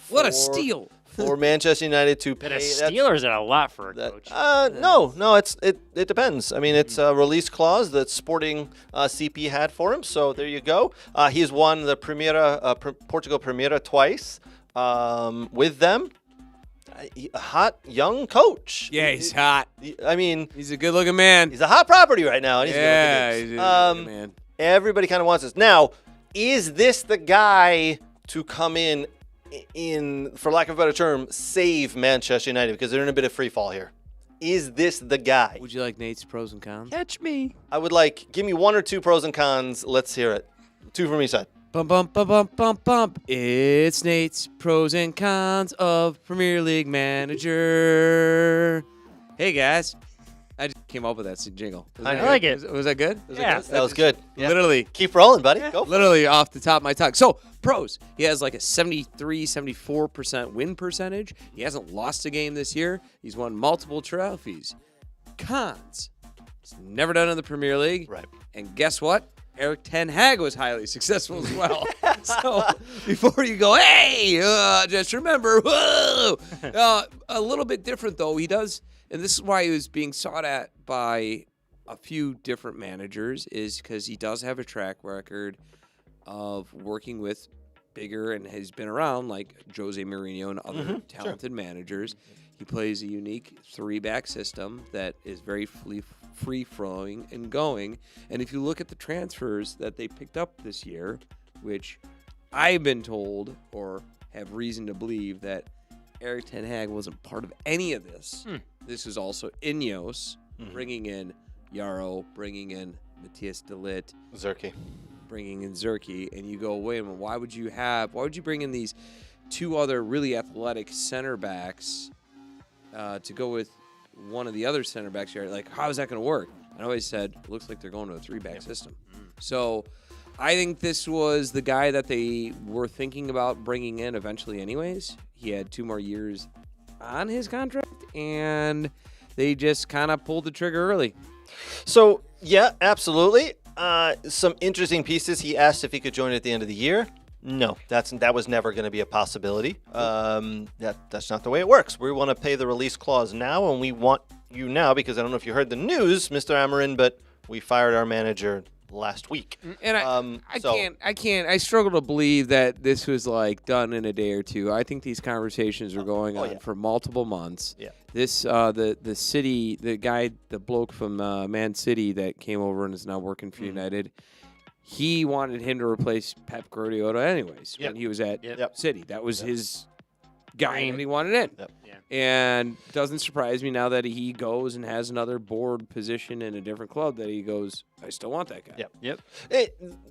What a steal. For Manchester United to pay. Is it a steal or is it a lot for a coach? No, it depends. I mean, it's a release clause that Sporting CP had for him. So there you go. He's won the Portugal Primeira twice with them. A hot young coach. Yeah, he's hot. I mean, He's a good-looking man. he's a hot property right now. And he's Yeah, good he's a looking. good man. Everybody kind of wants this now. Is this the guy to come in, for lack of a better term, save Manchester United? Because they're in a bit of free fall here. Is this the guy? Would you like Nate's pros and cons? Catch me. I would like, give me one or two pros and cons. Let's hear it. Two from each side. Bump, bump, bump, bump, bump, bump. It's Nate's pros and cons of Premier League Manager. Hey, guys. I just came up with that jingle. I like it. Was that good? Yeah. That was good. Yeah. Literally. Keep rolling, buddy. Go. Literally off the top of my tongue. So, pros. He has like a 73, 74% win percentage. He hasn't lost a game this year. He's won multiple trophies. Cons. He's never done it in the Premier League. Right. And guess what? Erik ten Hag was highly successful as well. So, before you go, hey, just remember, whoa. A little bit different, though. He does, and this is why he was being sought at by a few different managers, is because he does have a track record of working with bigger and has been around like Jose Mourinho and other talented managers. He plays a unique three-back system that is very free-flowing and going. And if you look at the transfers that they picked up this year, which I've been told or have reason to believe that Erik ten Hag wasn't part of any of this. This is also Ineos bringing in Yarrow, bringing in Matthias de Ligt, Zerke. bringing in Zerke, and you go, wait a minute, why would you bring in these two other really athletic center backs to go with one of the other center backs here? Like, how is that going to work? I always said, it looks like they're going to a three-back system. So I think this was the guy that they were thinking about bringing in eventually anyways. He had 2 more years on his contract, and they just kind of pulled the trigger early. So, yeah, absolutely. Some interesting pieces. He asked if he could join at the end of the year. No, that was never going to be a possibility. That's not the way it works. We want to pay the release clause now, and we want you now because I don't know if you heard the news, Mr. Amorim, but we fired our manager last week. And I struggle to believe that this was like done in a day or two. I think these conversations were going on for multiple months. Yeah. This the bloke from Man City that came over and is now working for United. He wanted him to replace Pep Guardiola anyways when he was at City. That was his guy, and he wanted in. Yep. And doesn't surprise me now that he goes and has another board position in a different club that he goes, I still want that guy. Yep.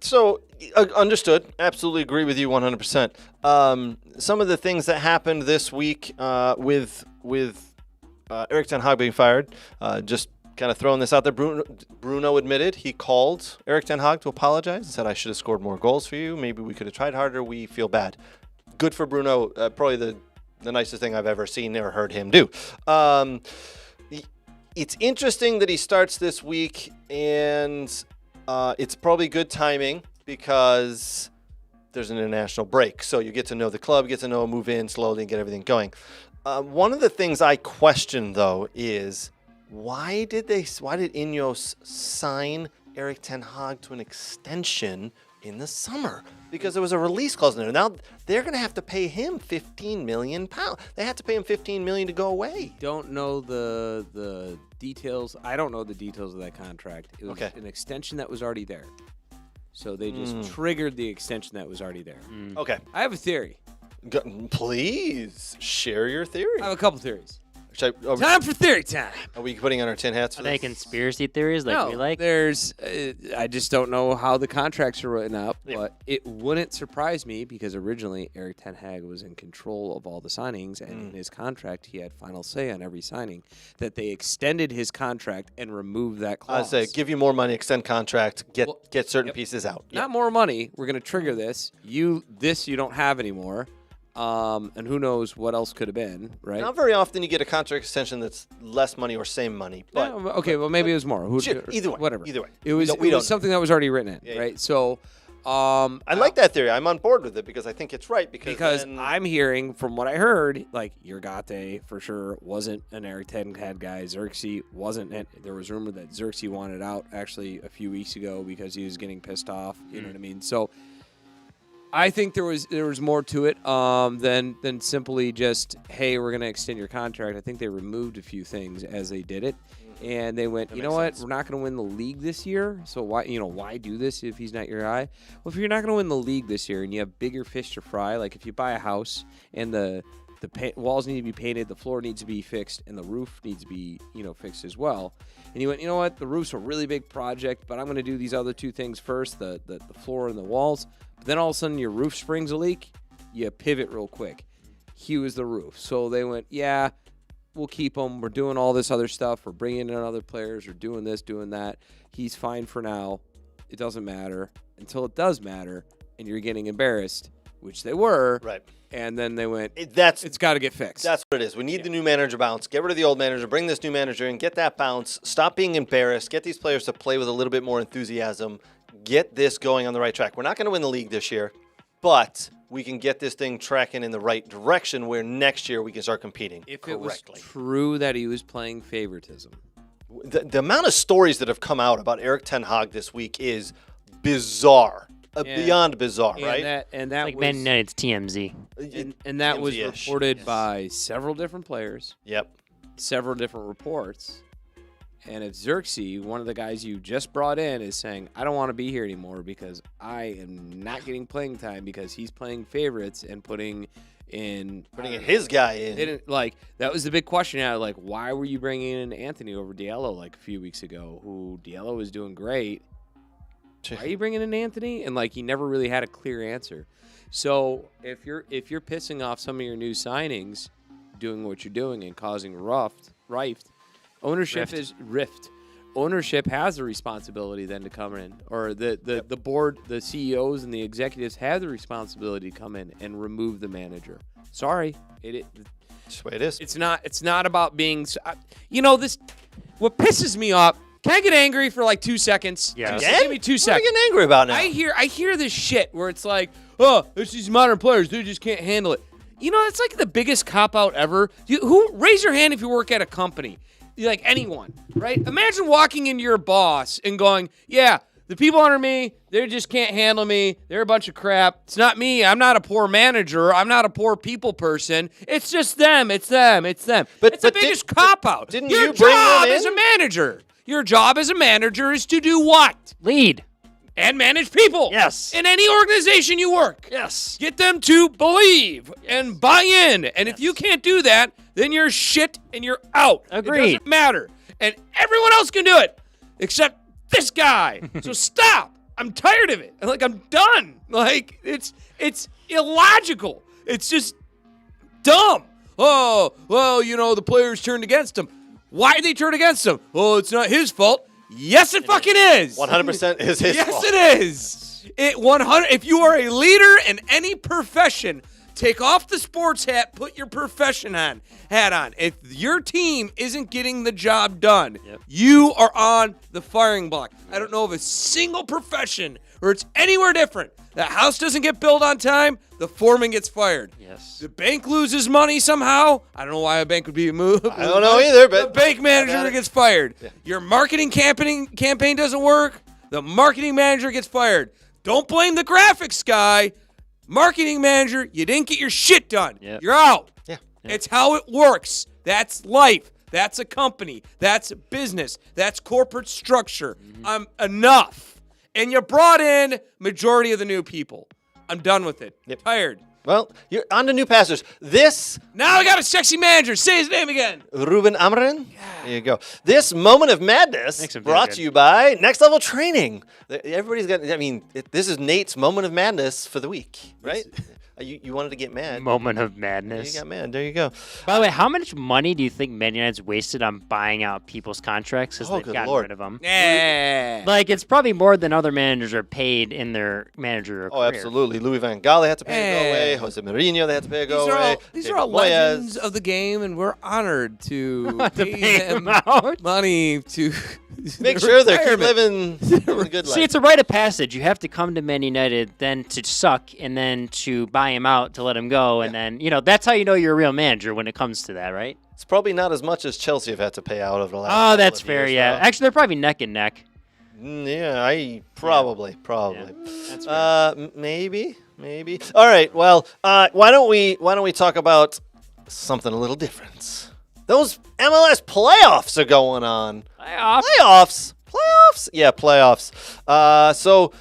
So, understood. Absolutely agree with you 100%. Some of the things that happened this week with Erik ten Hag being fired, just kind of throwing this out there. Bruno admitted he called Erik ten Hag to apologize and said, I should have scored more goals for you. Maybe we could have tried harder. We feel bad. Good for Bruno. Probably the nicest thing I've ever seen or heard him do. It's interesting that he starts this week, and it's probably good timing because there's an international break. So you get to know the club, get to know, move in slowly and get everything going. One of the things I question, though, is why did Ineos sign Erik ten Hag to an extension in the summer? Because there was a release clause in there. Now they're going to have to pay him £15 million. They had to pay him $15 million to go away. Don't know the details. I don't know the details of that contract. It was an extension that was already there. So they just triggered the extension that was already there. Okay. I have a theory. Please share your theory. I have a couple theories. Time for theory time. Are we putting on our tin hats for Are they this? conspiracy theories like we like? There's, I just don't know how the contracts are written up, but it wouldn't surprise me because originally Erik ten Hag was in control of all the signings, and in his contract he had final say on every signing. That they extended his contract and removed that clause. I say, give you more money, extend contract, get certain pieces out. Not more money. We're going to trigger this. You don't have anymore. And who knows what else could have been, right? Not very often you get a contract extension that's less money or same money. But well, maybe it was more. Either way, whatever. Either way, it was something that was already written in, right? So, I like that theory. I'm on board with it because I think it's right. Because I'm hearing from what I heard, like Urgate for sure wasn't an Erik ten Hag guy. Xerxes wasn't. There was rumor that Xerxes wanted out actually a few weeks ago because he was getting pissed off. You know what I mean? So. I think there was more to it than simply just, hey, we're going to extend your contract. I think they removed a few things as they did it. And they went, you know what? We're not going to win the league this year. So why do this if he's not your guy? Well, if you're not going to win the league this year and you have bigger fish to fry, like if you buy a house and the walls need to be painted, the floor needs to be fixed, and the roof needs to be, fixed as well. And you went, you know what? The roof's a really big project, but I'm going to do these other two things first, the floor and the walls. But then all of a sudden your roof springs a leak. You pivot real quick. Hue is the roof. So they went, yeah, we'll keep him. We're doing all this other stuff. We're bringing in other players. We're doing this, doing that. He's fine for now. It doesn't matter until it does matter, and you're getting embarrassed, which they were. Right. And then they went, it's got to get fixed. That's what it is. We need the new manager bounce. Get rid of the old manager. Bring this new manager in. Get that bounce. Stop being embarrassed. Get these players to play with a little bit more enthusiasm. Get this going on the right track. We're not going to win the league this year, but we can get this thing tracking in the right direction where next year we can start competing if correctly. It was true that he was playing favoritism. The amount of stories that have come out about Erik ten Hag this week is bizarre. Beyond bizarre, right? And that like was, Man United's TMZ. And that was TMZ-ish. reported Yes. by several different players, Yep. several different reports. And if Xerxes, one of the guys you just brought in, is saying, I don't want to be here anymore because I am not getting playing time because he's playing favorites and putting in his guy in. That was the big question out. Like, why were you bringing in Anthony over Diallo like a few weeks ago, who Diallo was doing great? Why are you bringing in Anthony? And he never really had a clear answer. So if you're pissing off some of your new signings, doing what you're doing and causing rift, ownership is rift. Ownership has the responsibility then to come in, or the board, the CEOs and the executives have the responsibility to come in and remove the manager. Sorry, That's the way it is. It's not about being. This. What pisses me off. Can I get angry for 2 seconds? Yeah. Just give me 2 seconds. What are you getting angry about now? I hear this shit where it's like, oh, it's these modern players. They just can't handle it. It's like the biggest cop-out ever. Raise your hand if you work at a company. Anyone, right? Imagine walking into your boss and going, yeah, the people under me, they just can't handle me. They're a bunch of crap. It's not me. I'm not a poor manager. I'm not a poor people person. It's just them. It's them. It's them. It's the biggest cop-out. Didn't your you bring job them in? as a manager. Your job as a manager is to do what? Lead. And manage people. Yes. In any organization you work. Yes. Get them to believe and buy in. And if you can't do that, then you're shit and you're out. Agreed. It doesn't matter. And everyone else can do it except this guy. So stop. I'm tired of it. I'm done. It's illogical. It's just dumb. Oh, well, the players turned against him. Why did they turn against him? Oh, it's not his fault. Yes, it fucking is. 100% is his fault. Yes, it is. If you are a leader in any profession, take off the sports hat, put your profession hat on. If your team isn't getting the job done, you are on the firing block. I don't know of a single profession where it's anywhere different. The house doesn't get built on time, the foreman gets fired. Yes. The bank loses money somehow. I don't know why a bank would be moved. I don't know either, but the bank manager gets fired. Yeah. Your marketing campaign doesn't work. The marketing manager gets fired. Don't blame the graphics guy. Marketing manager, you didn't get your shit done. Yep. You're out. Yeah. It's how it works. That's life. That's a company. That's a business. That's corporate structure. Enough. And you brought in majority of the new people. I'm done with it. Yep. Tired. Well, you're on to new pastors. Now I got a sexy manager. Say his name again. Rúben Amorim. Yeah. There you go. This moment of madness Makes him feel brought good. to you by Next Level Training. Everybody's got. This is Nate's moment of madness for the week, right? You wanted to get mad. Moment of You madness. got mad. There you go. By the way, how much money do you think Man United's wasted on buying out people's contracts as Oh, they've good gotten Lord. rid of them? Yeah. It's probably more than other managers are paid in their managerial Oh, career. absolutely. Louis Van Gaal, they had to pay to go away. Yeah. Jose Mourinho, they had to pay to go These away. these David are all Moyes. legends of the game, and we're honored to pay them out. money to Make sure they keep retirement. living a good life. See, it's a rite of passage. You have to come to Man United, then to suck, and then to buy him out to let him go, and then that's how you know you're a real manager when it comes to that, right? It's probably not as much as Chelsea have had to pay out over the last Oh, couple that's of fair. years, Yeah, though. actually, they're probably neck and neck. Yeah, probably. Yeah, that's fair. Maybe. Maybe. All right. Well, why don't we talk about something a little different? Those MLS playoffs are going on. Playoffs. Yeah, playoffs. So,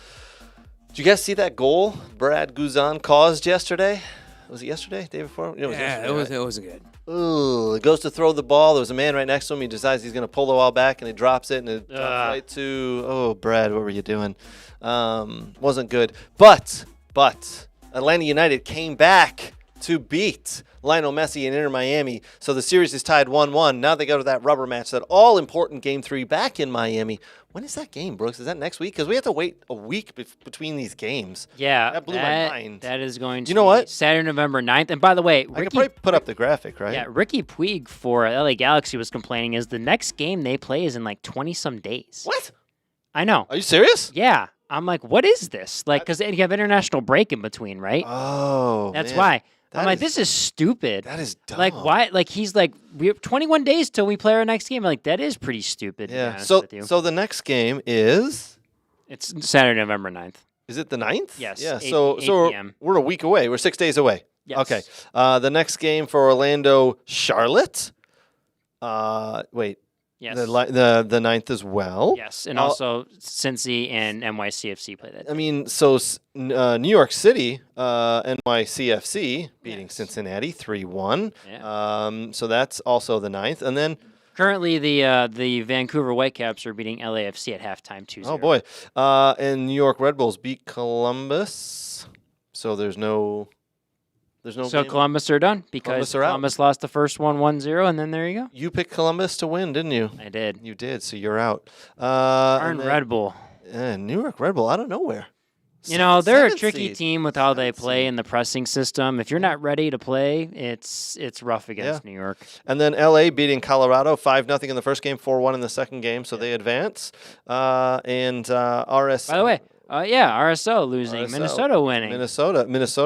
did you guys see that goal Brad Guzan caused yesterday? Was it yesterday? Day before? It was yesterday, it wasn't good. Ooh, it goes to throw the ball. There was a man right next to him. He decides he's going to pull the ball back, and he drops it, and it drops right to, oh, Brad, what were you doing? Wasn't good. But Atlanta United came back to beat Lionel Messi and Inter Miami. So the series is tied 1-1. Now they go to that rubber match, that all-important Game 3 back in Miami. When is that game, Brooks? Is that next week? Because we have to wait a week between these games. Yeah. That blew my mind. That is going to You know what? be Saturday, November 9th. And by the way, I could probably put up the graphic, right? Yeah, Ricky Puig for LA Galaxy was complaining is the next game they play is in like 20-some days. What? I know. Are you serious? Yeah. I'm like, what is this? Like, because you have international break in between, right? Oh, That's man. why. That I'm like, is- this is stupid. That is dumb. Like, why? Like, he's like, we have 21 days till we play our next game. I'm like, that is pretty stupid. To be Yeah. honest So with you. so the next game is It's Saturday, November 9th. it the 9th? Yes, Yeah. 8 So p.m. we're a week away. We're 6 days away. Yes. Okay. The next game for Orlando, Charlotte. Wait. Yes. The 9th as well. Yes, and Uh, also Cincy and NYCFC play that. I mean, so New York City, NYCFC beating Yes. Cincinnati 3-1. Yeah. So that's also the 9th. And then, Currently, the Vancouver Whitecaps are beating LAFC at halftime 2-0. oh boy, and New York Red Bulls beat Columbus. So there's no So game. Columbus are done because Columbus are out. Columbus lost the first one 1-0, and then there you go. You picked Columbus to win, didn't you? I did. You did, so you're out. Darn And then- Red Bull. New York Red Bull, out of nowhere. You know, they're a Seventh tricky seed. team with how they Seventh play seed. in the pressing system. If you're not ready to play, it's rough against New York. And then LA beating Colorado 5-0 in the first game, 4-1 in the second game, so they advance. And RS. By the way, RSO losing, RSL. Minnesota winning. Minnesota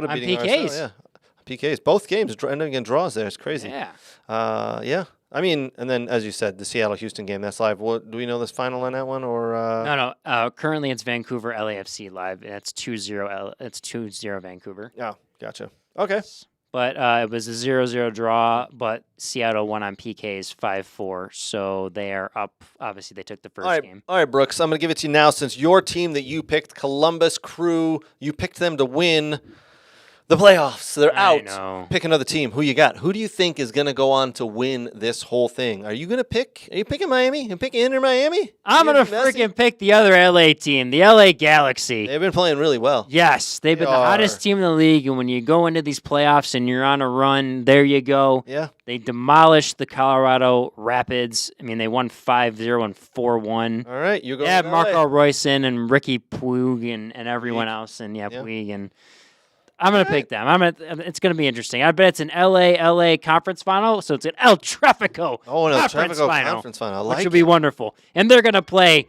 On beating PKs. RSL. Yeah, PKs. Both games ending in draws. There, it's crazy. Yeah. Yeah. I mean, and then as you said, the Seattle-Houston game. That's live. What do we know this final on that one or? No. Currently, it's Vancouver LAFC live, and it's 2-0. It's 2-0 Vancouver. Yeah, gotcha. Okay. But it was a 0-0 draw, but Seattle won on PKs 5-4, so they are up. Obviously, they took the first game. All right, Brooks. I'm going to give it to you now since your team that you picked, Columbus Crew, you picked them to win the playoffs. They're I out. know. Pick another team. Who you got? Who do you think is going to go on to win this whole thing? Are you going to pick? Are you picking Miami? You picking Inter Miami? I'm You going to Messi? freaking pick the other LA team, the LA Galaxy. They've been playing really well. Yes, they've been the hottest team in the league, and when you go into these playoffs and you're on a run, there you go. Yeah. They demolished the Colorado Rapids. I mean, they won 5-0 and 4-1. All right. You're going Yeah, to Marco Royson and Ricky Puig and everyone else, and Puig and I'm gonna pick them. It's gonna be interesting. I bet it's an LA conference final, so it's an El Tráfico conference final, I like which will be wonderful. And they're gonna play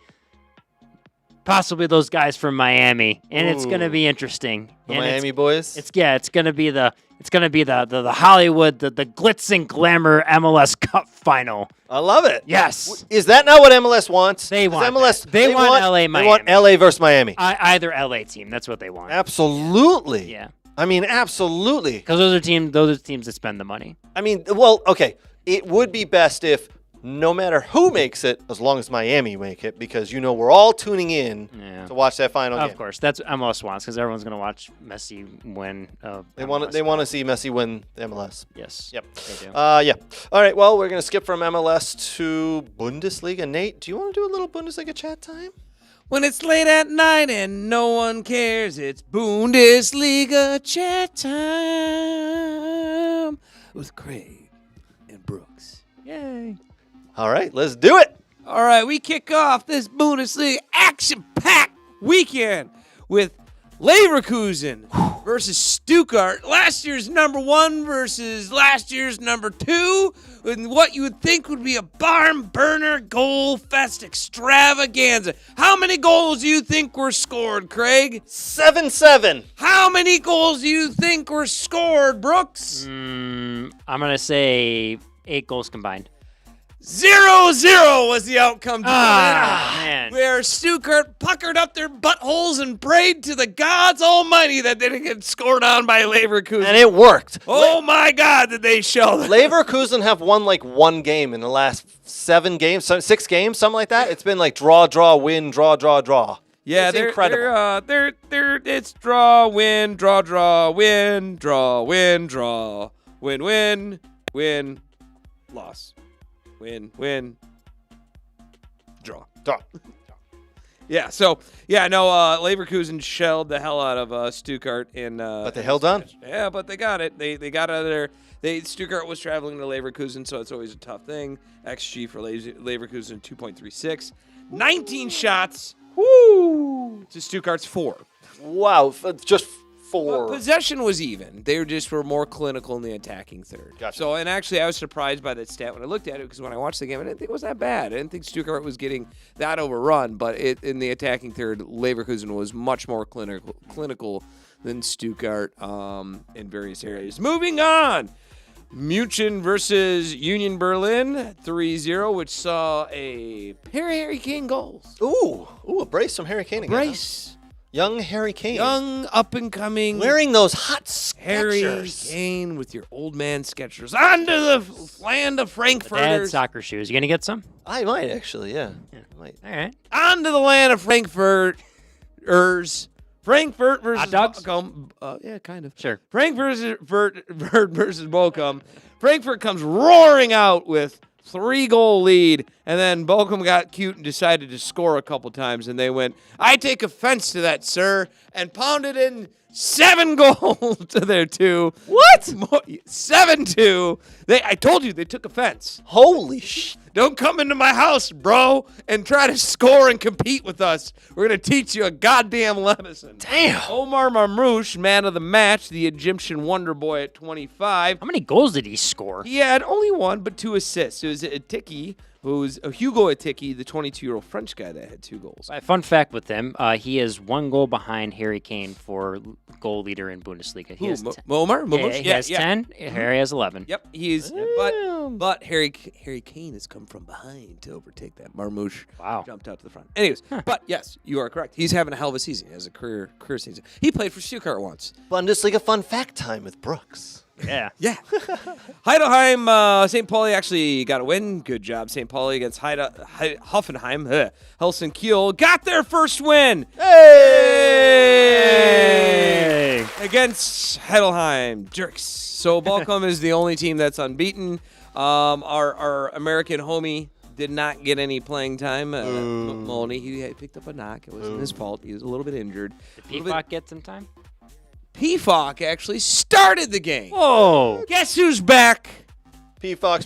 possibly those guys from Miami, and it's gonna Ooh. be interesting. the And Miami boys. It's gonna be the Hollywood, the glitz and glamour MLS Cup final. I love it. Yes. Is that not what MLS wants? They Is want MLS. that. They want LA, They want Miami. LA versus Miami. Either LA team. That's what they want. Absolutely. Yeah. I mean, absolutely. Because those are teams that spend the money. I mean, well, okay. It would be best if no matter who makes it, as long as Miami make it, because we're all tuning in to watch that final game. Of course, that's MLS wants because everyone's going to watch Messi win. They want to see Messi win the MLS. Yes. Yep. They do. Yeah. All right. Well, we're gonna skip from MLS to Bundesliga. Nate, do you want to do a little Bundesliga chat time? When it's late at night and no one cares, it's Bundesliga chat time with Craig and Brooks. Yay. All right. Let's do it. All right, we kick off this Bundesliga action-packed weekend with Leverkusen versus Stuttgart. Last year's number 1 versus last year's number 2. In what you would think would be a barn burner goal fest extravaganza. How many goals do you think were scored, Craig? 7-7. How many goals do you think were scored, Brooks? I'm going to say 8 goals combined. 0-0 was the outcome. Man. Where Stuttgart puckered up their buttholes and prayed to the gods almighty that they didn't get scored on by Leverkusen. And it worked. Oh my God, did they show that? Leverkusen have won like one game in the last 6 games, something like that. It's been like draw, win, draw. Yeah, It's incredible. It's draw, win, draw, win, draw, win, draw, win, loss, win, draw. Yeah, so Leverkusen shelled the hell out of Stuttgart But they held on. Yeah, but they got it. They got out of there. Stuttgart was traveling to Leverkusen, so it's always a tough thing. XG for Leverkusen 2.36, 19 shots. Woo! To Stuttgart's 4. Wow, just 4. Possession was even. They were more clinical in the attacking third. Gotcha. So, and actually, I was surprised by that stat when I looked at it because when I watched the game, I didn't think it was that bad. I didn't think Stuttgart was getting that overrun, but in the attacking third, Leverkusen was much more clinical than Stuttgart in various areas. Moving on. München versus Union Berlin, 3-0, which saw a pair of Harry Kane goals. Ooh, a brace from Harry Kane again. Brace. Young Harry Kane. Young, up-and-coming Wearing those hot Harry Skechers. Kane with your old man Skechers. On to the land of Dad Frankfurters. soccer shoes. You gonna get some? I might actually, yeah. I might. All right. On to the land of Frankfurters. Frankfurt versus Hot dogs? Bochum. Yeah, kind of. Sure. Frankfurt versus Bochum. Frankfurt comes roaring out with 3-goal lead, and then Bochum got cute and decided to score a couple times, and they went, I take offense to that, sir, and pounded in 7 goals to their 2. What? 7-2. I told you they took offense. Holy sh! Don't come into my house, bro, and try to score and compete with us. We're going to teach you a goddamn lesson. Damn. Omar Marmoush, man of the match, the Egyptian wonder boy at 25. How many goals did he score? He had only 1, but 2 assists. It was Atiki, Hugo Atiki, the 22-year-old French guy that had 2 goals. Fun fact with him, he is 1 goal behind Harry Kane for goal leader in Bundesliga. He has 10. Omar Yeah, Marmoush? he has 10. Harry has 11. Yep, he's but Harry Kane has come from behind to overtake that. Marmoush jumped out to the front. Anyways, but yes, you are correct. He's having a hell of a season. He has a career season. He played for Stuttgart once. Bundesliga fun fact time with Brooks. Yeah. Yeah. Heidelheim, St. Pauli actually got a win. Good job, St. Pauli against Hoffenheim. Helsinki got their first win. Hey! Against Heidelheim. Jerks. So Balcom is the only team that's unbeaten. Our American homie did not get any playing time. Maloney, he had picked up a knock. It wasn't his fault. He was a little bit injured. Did Peacock get some time? Peacock actually started the game. Whoa. Guess who's back? P-Fox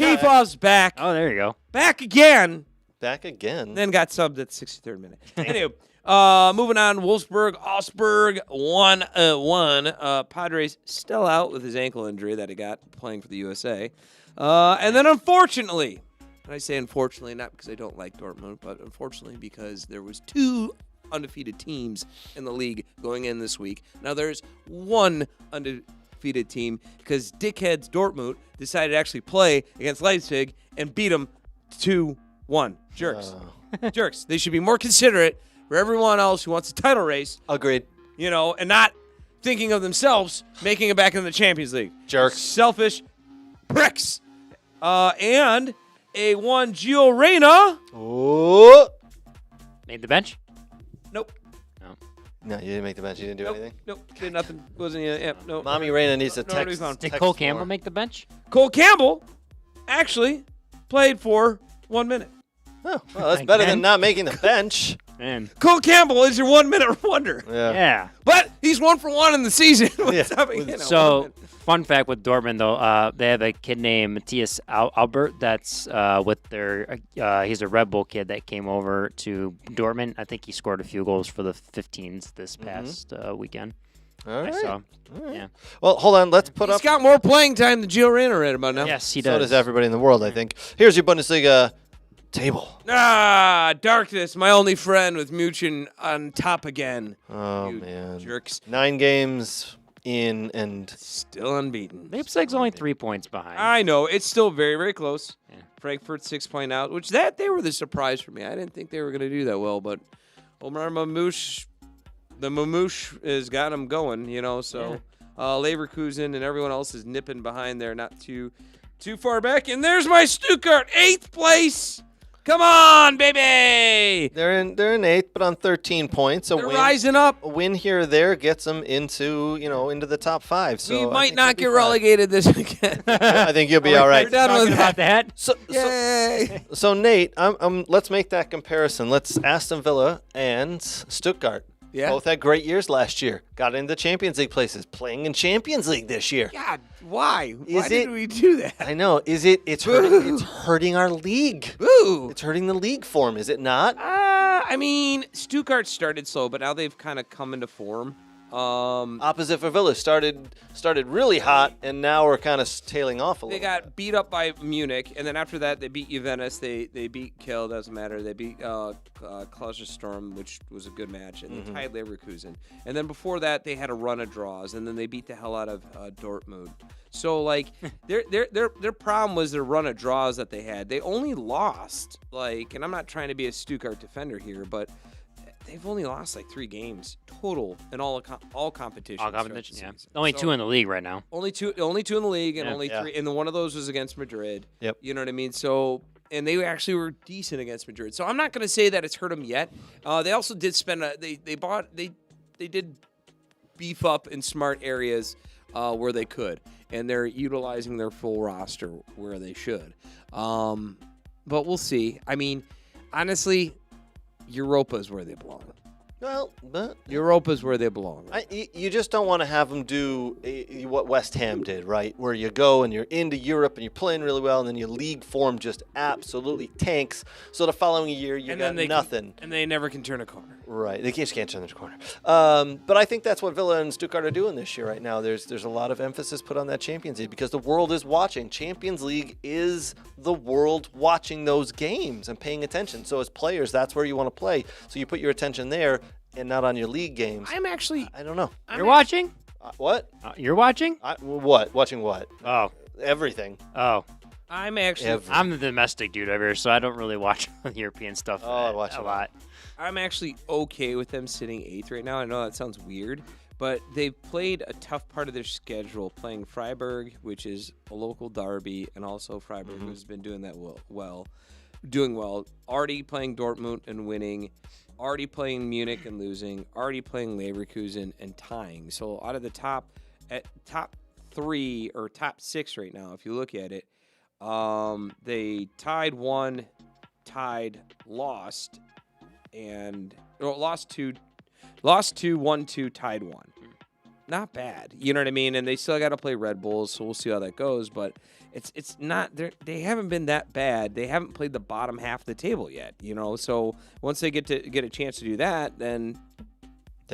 back. Oh, there you go. Back again. back again. Then got subbed at the 63rd minute. Anyway, moving on. Wolfsburg, Augsburg, 1-1. Padres still out with his ankle injury that he got playing for the USA. And then unfortunately, and I say unfortunately not because I don't like Dortmund, but unfortunately because there was 2 undefeated teams in the league going in this week. Now there's 1 undefeated team because dickheads Dortmund decided to actually play against Leipzig and beat them 2-1. Jerks. Jerks. They should be more considerate for everyone else who wants a title race. Agreed. You know, and not thinking of themselves making it back in the Champions League. Jerks. Selfish pricks. And a one Gio Reyna. Oh. Made the bench? Nope. No, you didn't make the bench. You didn't do anything? Nope. Did nothing. Wasn't yeah, no. Mommy Reyna needs to No, no, text. no. Did text Cole more. Campbell make the bench? Cole Campbell actually played for 1 minute. Oh, well, that's better Again? than not making the bench. Man. Cole Campbell is your 1 minute wonder. Yeah. But he's 1 for 1 in the season. Yeah. So, fun fact with Dortmund, though, they have a kid named Matthias Albert that's with their he's a Red Bull kid that came over to Dortmund. I think he scored a few goals for the 15s this past weekend. All right. So, yeah. Well, hold on. Let's put He's up. got more playing time than Gio Reyna right about now. Yes, he So does. does everybody in the world, I think. Here's your Bundesliga table. Darkness, my only friend with München on top again. Oh, You man. jerks. 9 games, in and Still unbeaten. Leipzig's only 3 points behind. I know. It's still very, very close. Yeah. Frankfurt 6 point out, which they were the surprise for me. I didn't think they were going to do that well, but Omar Mamouche, the Mamouche has got them going, so Leverkusen and everyone else is nipping behind there, not too far back. And there's my Stuttgart, 8th place. Come on, baby. they're in 8th, but on 13 points. They're rising up. A win here or there gets them into the top 5. So We I might think not they'll get be fine. relegated this weekend. I think you'll be all right. We're done Talking with about that. that. So, Yay. so Nate, let's make that comparison. Let's Aston Villa and Stuttgart. Yeah. Both had great years last year. Got into Champions League places. Playing in Champions League this year. God, why? Why Is did it- we do that? I know. It's hurting our league. Ooh. It's hurting the league form, is it not? I mean, Stuttgart started slow, but now they've kind of come into form. Opposite for Villa started really hot, and now we're kind of tailing off a They little. got beat up by Munich, and then after that, they beat Juventus. They beat Kiel, doesn't matter. They beat Storm, which was a good match, and they tied Leverkusen. And then before that, they had a run of draws, and then they beat the hell out of Dortmund. So like, their problem was their run of draws that they had. They only lost and I'm not trying to be a Stuttgart defender here, but they've only lost 3 games total in all competitions. All throughout the competition, yeah. season. Only So- 2 in the league right now. Only two in the league, and Yeah. only 3, and one of those was against Madrid. Yep. You know what I mean? So, and they actually were decent against Madrid. So I'm not going to say that it's hurt them yet. They also did spend they did beef up in smart areas where they could, and they're utilizing their full roster where they should. But we'll see. I mean, honestly, Europa is where they belong. Well, but Europa's where they belong. you just don't want to have them do what West Ham did, right? Where you go and you're into Europe and you're playing really well, and then your league form just absolutely tanks. So the following year you got nothing. And they never can turn a corner. Right, they just can't turn the corner. But I think that's what Villa and Stuttgart are doing this year right now. There's a lot of emphasis put on that Champions League because the world is watching. Champions League is the world watching those games and paying attention. So as players, that's where you want to play. So you put your attention there and not on your league games. I'm actually. I don't know. You're watching? What? You're watching? What? Watching what? Oh. Everything. Oh. I'm actually. Everything. I'm the domestic dude over here, so I don't really watch European stuff I watch a a lot. I'm actually okay with them sitting 8th right now. I know that sounds weird, but they've played a tough part of their schedule, playing Freiburg, which is a local derby, and also Freiburg, who's been doing that doing well. Already playing Dortmund and winning. Already playing Munich and losing. Already playing Leverkusen and tying. So out of the top 3 or top 6 right now, if you look at it, they tied 1, lost, and lost 2, 1-2, tied 1. Not bad, you know what I mean? And they still got to play Red Bulls, so we'll see how that goes. But it's not they haven't been that bad. They haven't played the bottom half of the table yet, So once they get a chance to do that, then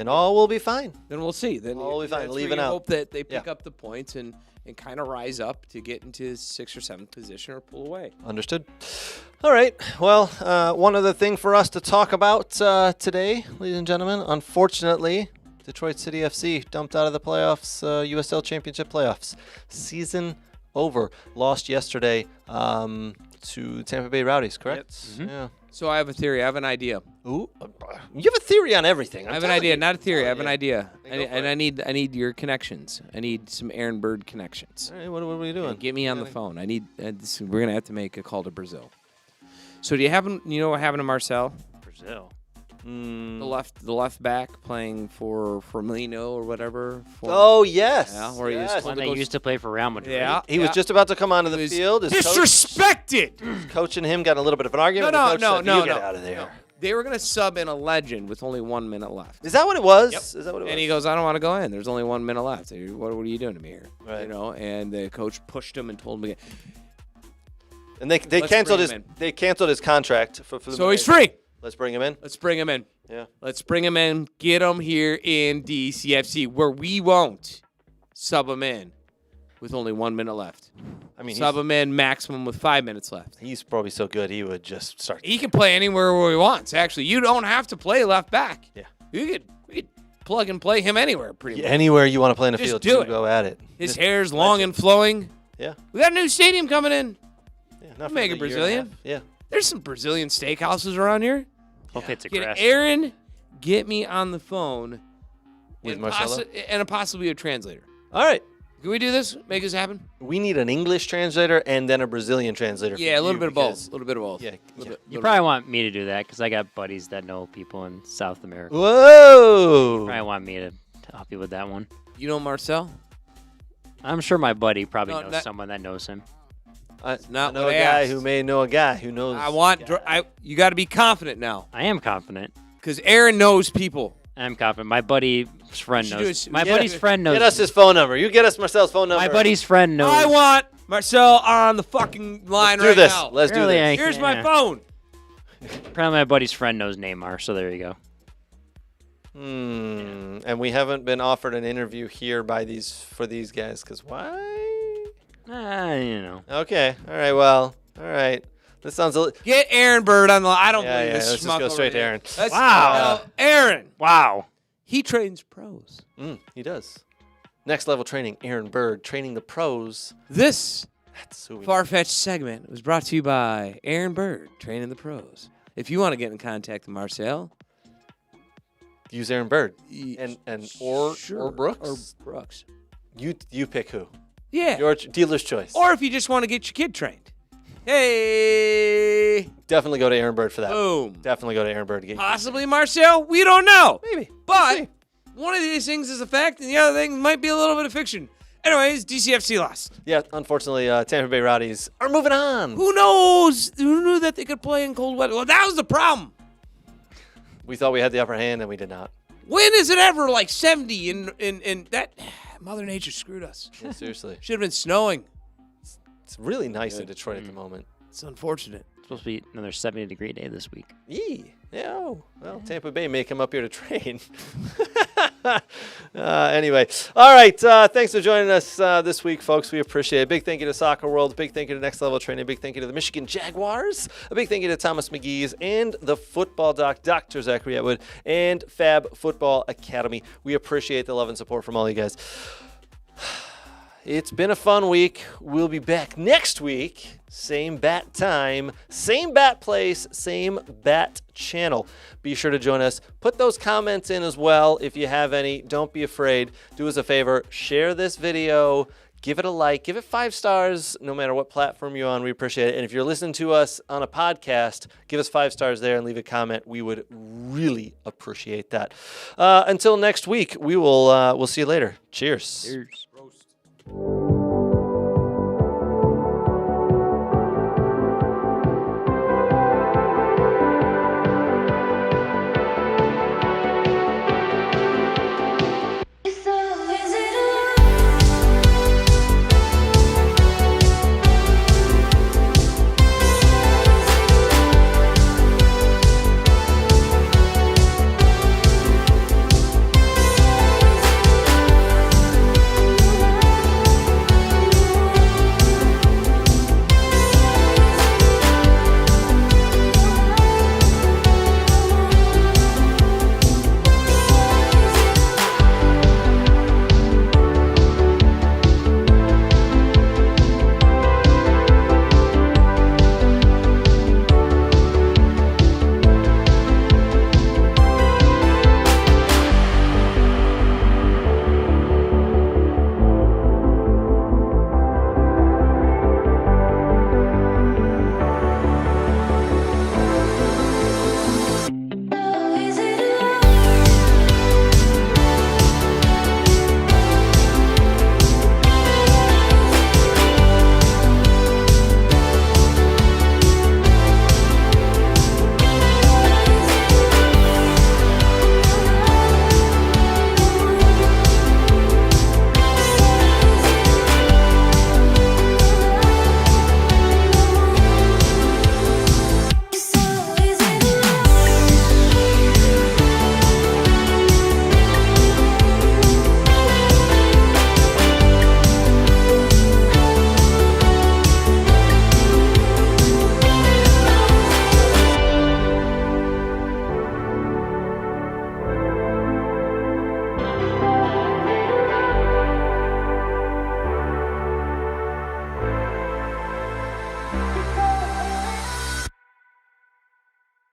all will be fine. Then we'll see. Then all will be fine. that's Leave where it you out. hope that they pick up the points and kind of rise up to get into 6th or 7th position or pull away. Understood. All right. Well, one other thing for us to talk about today, ladies and gentlemen. Unfortunately, Detroit City FC dumped out of the playoffs, USL Championship playoffs. Season over. Lost yesterday to Tampa Bay Rowdies, correct? Yep. Yeah. So I have a theory. I have an idea. Ooh, you have a theory on everything. I have an idea, not a theory. I have an idea, Go for it. I need your connections. I need some Aaron Bird connections. All right, what are we doing? Get me on the phone. I need. We're gonna have to make a call to Brazil. So do you know what happened to Marcel? Brazil. The left back playing for Firmino or whatever. Oh, yes. Yeah, where he was Yes. told When to they go used to play for Real Madrid. Yeah. He was just about to come onto the field. His disrespected. coach and him got a little bit of an argument. No, The coach said, no. You get out of there. No. They were gonna sub in a legend with only 1 minute left. Is that what it was? Yep. Is that what it was? And he goes, I don't want to go in. There's only 1 minute left. What are you doing to me here? Right. And the coach pushed him and told him again. And they Let's canceled bring his him in. they canceled his contract for the So he's free. Let's bring him in. Let's bring him in. Yeah. Let's bring him in. Get him here in DCFC where we won't sub him in with only 1 minute left. I mean, Sub him in maximum with 5 minutes left. he's probably so good he would just start. He can play anywhere where he wants. Actually, you don't have to play left back. Yeah. We could plug and play him anywhere, pretty much. Anywhere you want to play in the Just field, do you it. go at it. His hair's long and flowing. Yeah. We got a new stadium coming in. Yeah, not for Make it another year and a Brazilian. half. Yeah. There's some Brazilian steakhouses around here. Hope it's a Get grass. Aaron, get me on the phone With and, Marcelo? and possibly a translator. All right. Can we do this? Make this happen? We need an English translator and then a Brazilian translator. for Yeah, a little you bit of because- both. A little bit of both. Yeah. You probably want me to do that because I got buddies that know people in South America. Whoa. Probably want me to help you with that one. You know Marcel? I'm sure my buddy probably No, knows that- someone that knows him. not know what a I guy asked. who may know a guy who knows. You got to be confident now I am confident. because Aaron knows people. I'm confident. My buddy's friend should knows. do it- My get buddy's it- friend knows. Get us his phone number. You get us Marcel's phone number. My buddy's friend knows. I want Marcel on the fucking line Let's do right this. now. Let's do Apparently this. I Here's my can't. phone. Apparently, my buddy's friend knows Neymar, so there you go. And we haven't been offered an interview here for these guys because why? You know. Okay. All right. Well. All right. This sounds a little. Get Aaron Bird on the line. I don't Yeah, believe yeah, this let's just schmuck go over straight to here. Aaron. Wow. Aaron. Wow. He trains pros. He does. Next level training. Aaron Bird training the pros. This That's who we. far-fetched segment was brought to you by Aaron Bird, training the pros. If you want to get in contact with Marcel, Use Aaron Bird or sure, Brooks. Or Brooks. You pick who. Yeah. Your dealer's choice. Or if you just want to get your kid trained. Hey. Definitely go to Aaron Bird for that. Boom. Definitely go to Aaron Bird to get. Possibly Marcel. We don't know. Maybe. But one of these things is a fact, and the other thing might be a little bit of fiction. Anyways, DCFC lost. Yeah. Unfortunately, Tampa Bay Rowdies are moving on. Who knows? Who knew that they could play in cold weather? Well, that was the problem. We thought we had the upper hand, and we did not. When is it ever like 70 in that? Mother Nature screwed us. Yeah, seriously. Should have been snowing. It's really nice in Detroit at the moment. It's unfortunate. It's supposed to be another 70-degree day this week. Yee. Yeah. Oh. Well, Tampa Bay may come up here to train. Anyway. All right. Thanks for joining us this week, folks. We appreciate it. Big thank you to Soccer World. Big thank you to Next Level Training. Big thank you to the Michigan Jaguars. A big thank you to Thomas McGee's and the Football Doc, Dr. Zachary Atwood, and Fab Football Academy. We appreciate the love and support from all you guys. It's been a fun week. We'll be back next week. Same bat time, same bat place, same bat channel. Be sure to join us. Put those comments in as well if you have any. Don't be afraid. Do us a favor. Share this video. Give it a like. Give it 5 stars no matter what platform you're on. We appreciate it. And if you're listening to us on a podcast, give us 5 stars there and leave a comment. We would really appreciate that. Until next week, we'll see you later. Cheers. Cheers. Roast.